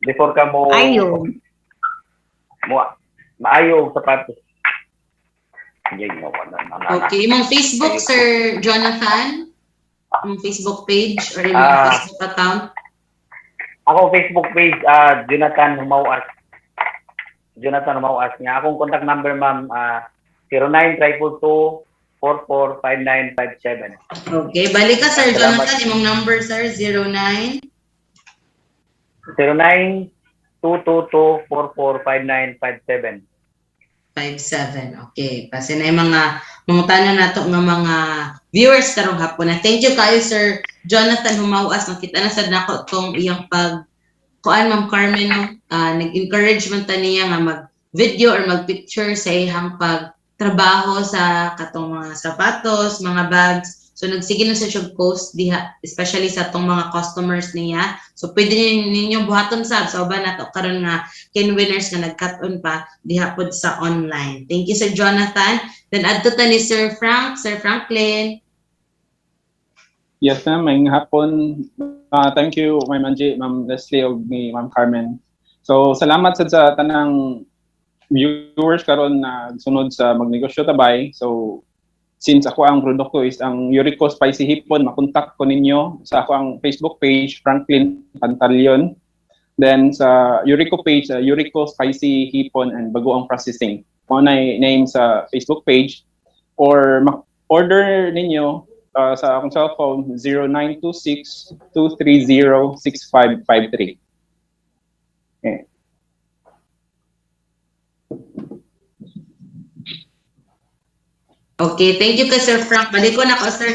before ka mo maayo sapatos. Okay, imong Facebook Sir Jonathan, imong Facebook page or imong Facebook account? Ako Facebook page Jonathan Humauas. Nga akong contact number ma'am 09-222-445957. Okay, balik ka Sir Jonathan, imong number sir 09-222-445957. 57. Okay. Kasi na yung mga tanong nato ng mga viewers karong hapon na. Thank you kayo Sir Jonathan Humauas. Makita na sad nako tong iyang kuan Ma'am Carmen no? Nag-encouragement ta niya nga mag-video or mag-picture sa iyang pagtrabaho sa katong mga sapatos, mga bags. So nagsige na siya post diha especially sa tong mga customers niya. So pwede ninyo buhaton sab sa uban nato karon nga kin winners nga nag-cut-on pa diha pod sa online. Thank you Sir Jonathan. Then adto ta ni Sir Franklin. Yes ma'am, may hapon. Thank you Ma'am Angie, Ma'am Leslie ug ni Ma'am Carmen. So salamat sa tanang viewers karon na sunod sa magnegosyo tabay. So since ako ang produkto is ang Eurico Spicy Hipon, makontak ko ninyo sa ako ang Facebook page, Franklin Pantaleon. Then sa Eurico page, Eurico Spicy Hipon and Bagoong Processing. Kung na name sa Facebook page or order ninyo sa akong cellphone 0926-230-6553. Okay. Okay, thank you kay Sir Frank. Balik ko na ko, sir.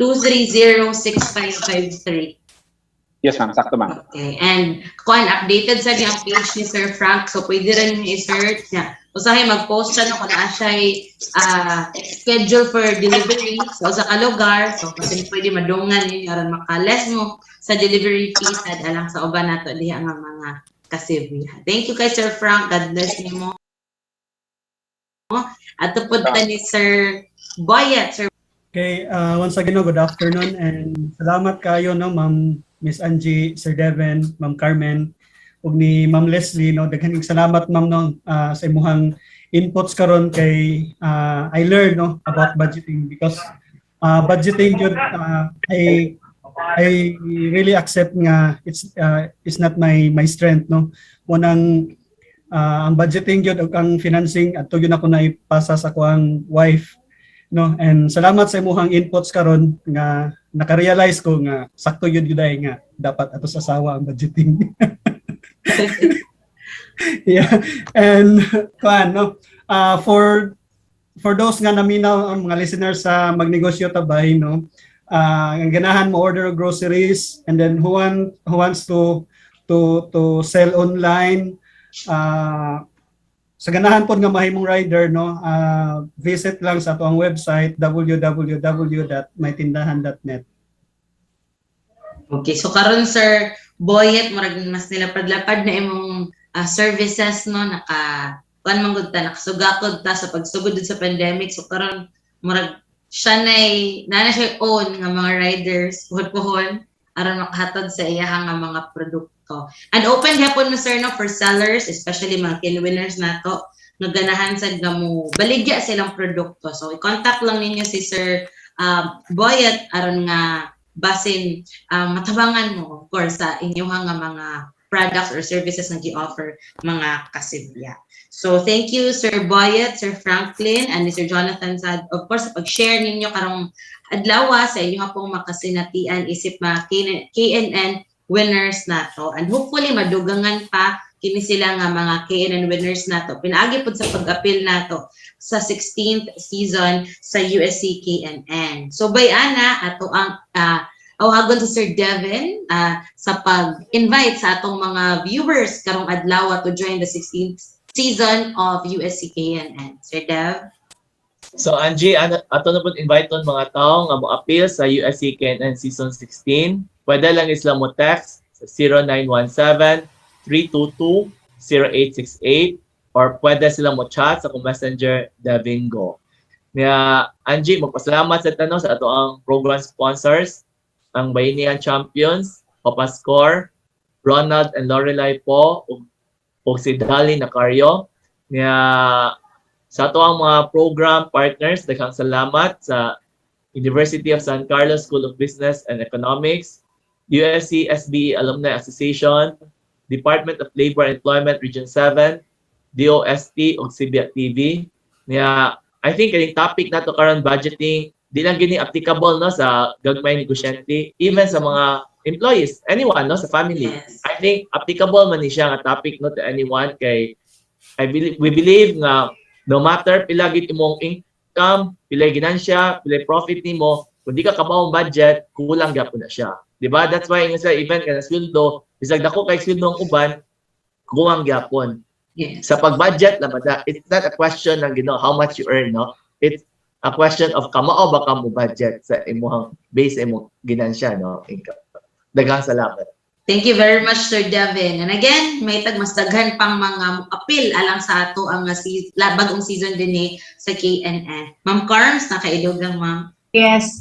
0926-230-6553. Yes, ma'am. Sakto, ma'am. Okay, and kung updated sa niyang page ni Sir Frank, so pwede rin yung i-search niya. Usahay mag-post siya no, kung na siya schedule for delivery so, sa kalugar. So, kasi pwede madungan yun, aron makalas mo sa delivery fees at alang sa uban nato diha nga mga kasibya. Thank you kay Sir Frank. God bless niyo mo. At tupod pa ni Sir Boyet. Sir. Okay, once again, good afternoon and salamat kayo no, Ma'am Miss Angie, Sir Devin, Ma'am Carmen, ug ni Ma'am Leslie no, daghang salamat ma'am no sa imuhang inputs karon kay I learned no about budgeting because budgeting jud I really accept nga it's not my strength no. Unang ang budgeting yun o ang financing at yun ako na ipasa sa kuang wife no, and salamat sa imuhang inputs karon nga naka-realize ko nga sakto yun gyud nga dapat ato sa asawa ang budgeting. Yeah, and kuan no, for those nga naminaw ang mga listeners sa magnegosyo tabay no, ang ganahan mo order groceries and then who wants to sell online. Sa ganahan po nga mahimong rider no, visit lang sa ato ang website www.maytindahan.net. Okay, so karon Sir Boyet, murag mas nilapad-lapad na imong services no, kuan man gud ta, nakasugakod ta sa pagsugod sa pandemic. So karon murag siya na siya own nga mga riders puhon aron makahatod sa iyahang nga mga produkto. And open hapon mo sir no for sellers, especially mga winners nato nga ganahan sad nga mo baligya silang produkto. So i-contact lang ninyo si Sir Boyet aron nga basin matabangan mo of course sa inyong nga mga products or services na gi-offer mga kasibya. So thank you Sir Boyet, Sir Franklin, and Mr. Jonathan sad of course sa pag-share ninyo karong adlaw sa inyo pong makasinatian isip mga KNN winners nato, and hopefully madugangan pa kini sila nga mga KNN winners nato. Pinaagi pud sa pag-appeal nato sa 16th season sa USC KNN. So bayana ato ang awagon sa Sir Devin sa pag-invite sa atong mga viewers karong adlaw to join the 16th season of USC KNN. Sir Dev. So Angie, ato na po invite on mga tao nga mo-appeal sa USC KNN Season 16. Pwede lang isla mo text sa 0917-322-0868 or pwede sila mo chat sa Messenger Devingo. Nga Angie, magpasalamat sa tanong sa ato ang program sponsors, ang Bayanihan Champions, Papa Score, Ronald and Lorelai po, o si Dali Nacario. Nga sa ato ang mga program partners, daghang salamat sa University of San Carlos School of Business and Economics, USC SBE Alumni Association, Department of Labor and Employment Region 7, DOST o Sibia TV. Nga I think yung topic nato karon budgeting di lang gini applicable no sa gagmay negosyante, even sa mga employees, anyone no sa family. Yes. I think applicable man ni siya nga topic no to anyone kay we believe nga no matter pila gid imong income, pila ginansya, pila profit nimo, kung di ka kabawong budget, kulang gyapon na siya. Di ba? That's why yung sa event kana sweldo, bisag dako kay sweldo ng uban, kulang gyapon. Yes. Sa pag-budget naman, it's not a question ng how much you earn, no? It's a question of kamao ba ka mo budget sa imong base imong ginansya, no? Income. Daghang salamat. Thank you very much, Sir Devin. And again, may tagmasdaghan pang mga appeal alang sa ato ang bagong season din sa KNN. Ma'am Carms, nakailog lang, ma'am. Yes,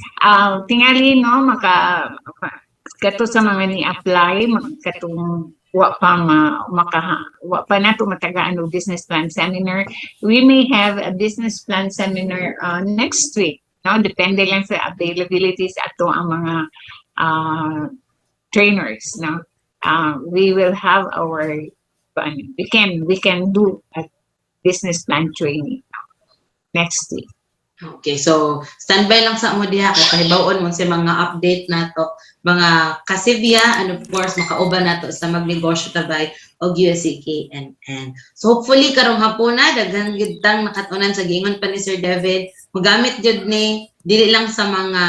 tingali no kato sa mga ni-apply katong wa pa nato matagaan og business plan seminar. We may have a business plan seminar next week. No, depende lang sa availability sa ato ang mga trainers. No, we will have our we can do a business plan training next week. Okay, so standby lang sa mo diha kay pahibaw-on mo sa mga update nato, mga kasibya, and of course makauban nato sa magnegosyo tabay og USC KNN. So hopefully karong hapon na daghan gyud tang nakatunan sa giingon pa ni Sir David, magamit gyud ni dili lang sa mga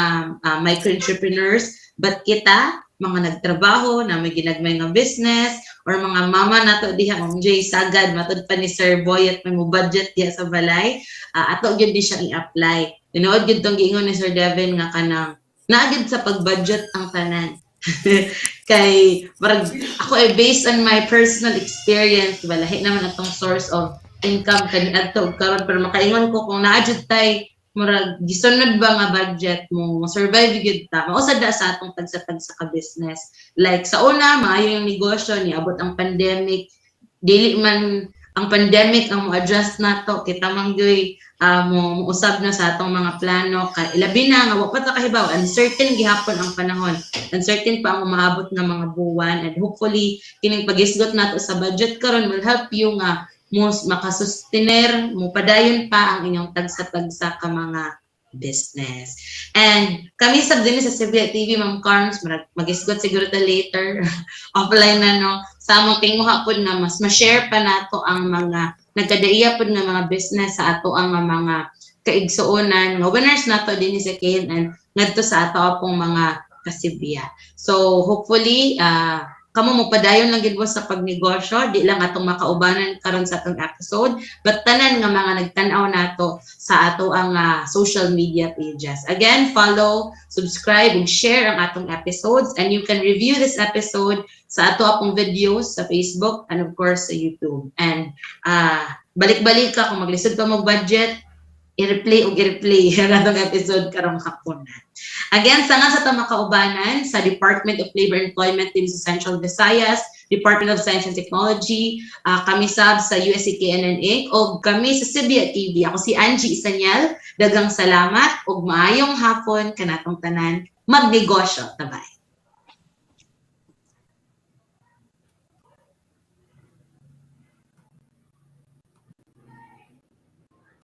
micro-entrepreneurs, but kita mga nagtrabaho na may ginagmay nga business or mga mama nato diha Ma'am Jay sagad matud pa ni Sir Boy at may mo budget diha sa balay, ato gyud di siya i-apply. Tinuod gyud tong giingon ni Sir Devin nga kanang naagid sa pag-budget ang tanan. Kay parang ako based on my personal experience, diba, lahi naman atong source of income kani adto karon, pero makaingon ko kung naadjud tay murag gisunod ba nga budget mo, survive gyud ta. Mausad da sa atong tagsa-tagsa ka business. Like sa una, maayo yung negosyo niabot ang pandemic. Dili man ang pandemic ang mo-adjust nato, kita manggoy mo usab na sa atong mga plano kay ilabi na nga wa pa ta kahibaw, uncertain gihapon ang panahon. Uncertain pa ang maabot nga mga buwan, and hopefully kining pagisgot nato sa budget karon will help you nga mo makasustener, mo padayon pa ang inyong tagsa-tagsa ka mga business. And kami sa din sa CBA TV, Ma'am Carms, mag-isgot siguro ta later, offline na no, sa among tinguha po na mas ma-share pa nato ang mga nagkadaiya po na mga business sa ato ang mga kaigsuonan, mga winners nato din sa KNN, ngadto sa ato pong mga kasibya. So hopefully, kamo mo padayon lang gid mo sa pagnegosyo, di lang atong makaubanan karon sa atong episode, but tanan nga mga nagtan-aw nato sa ato ang social media pages. Again, follow, subscribe, ug share ang atong episodes, and you can review this episode sa ato apong videos sa Facebook and of course sa YouTube. And balik-balik ka kung maglisod ka mo budget, i-replay ang atong episode karong hapon. Again, sa nga sa tamakaubanan sa Department of Labor and Employment din sa Central Visayas, Department of Science and Technology, kami sab sa USC KNN Inc. o kami sa CBA TV. Ako si Angie Isanyal. Daghang salamat ug maayong hapon kanatong tanan. Magnegosyo tabay.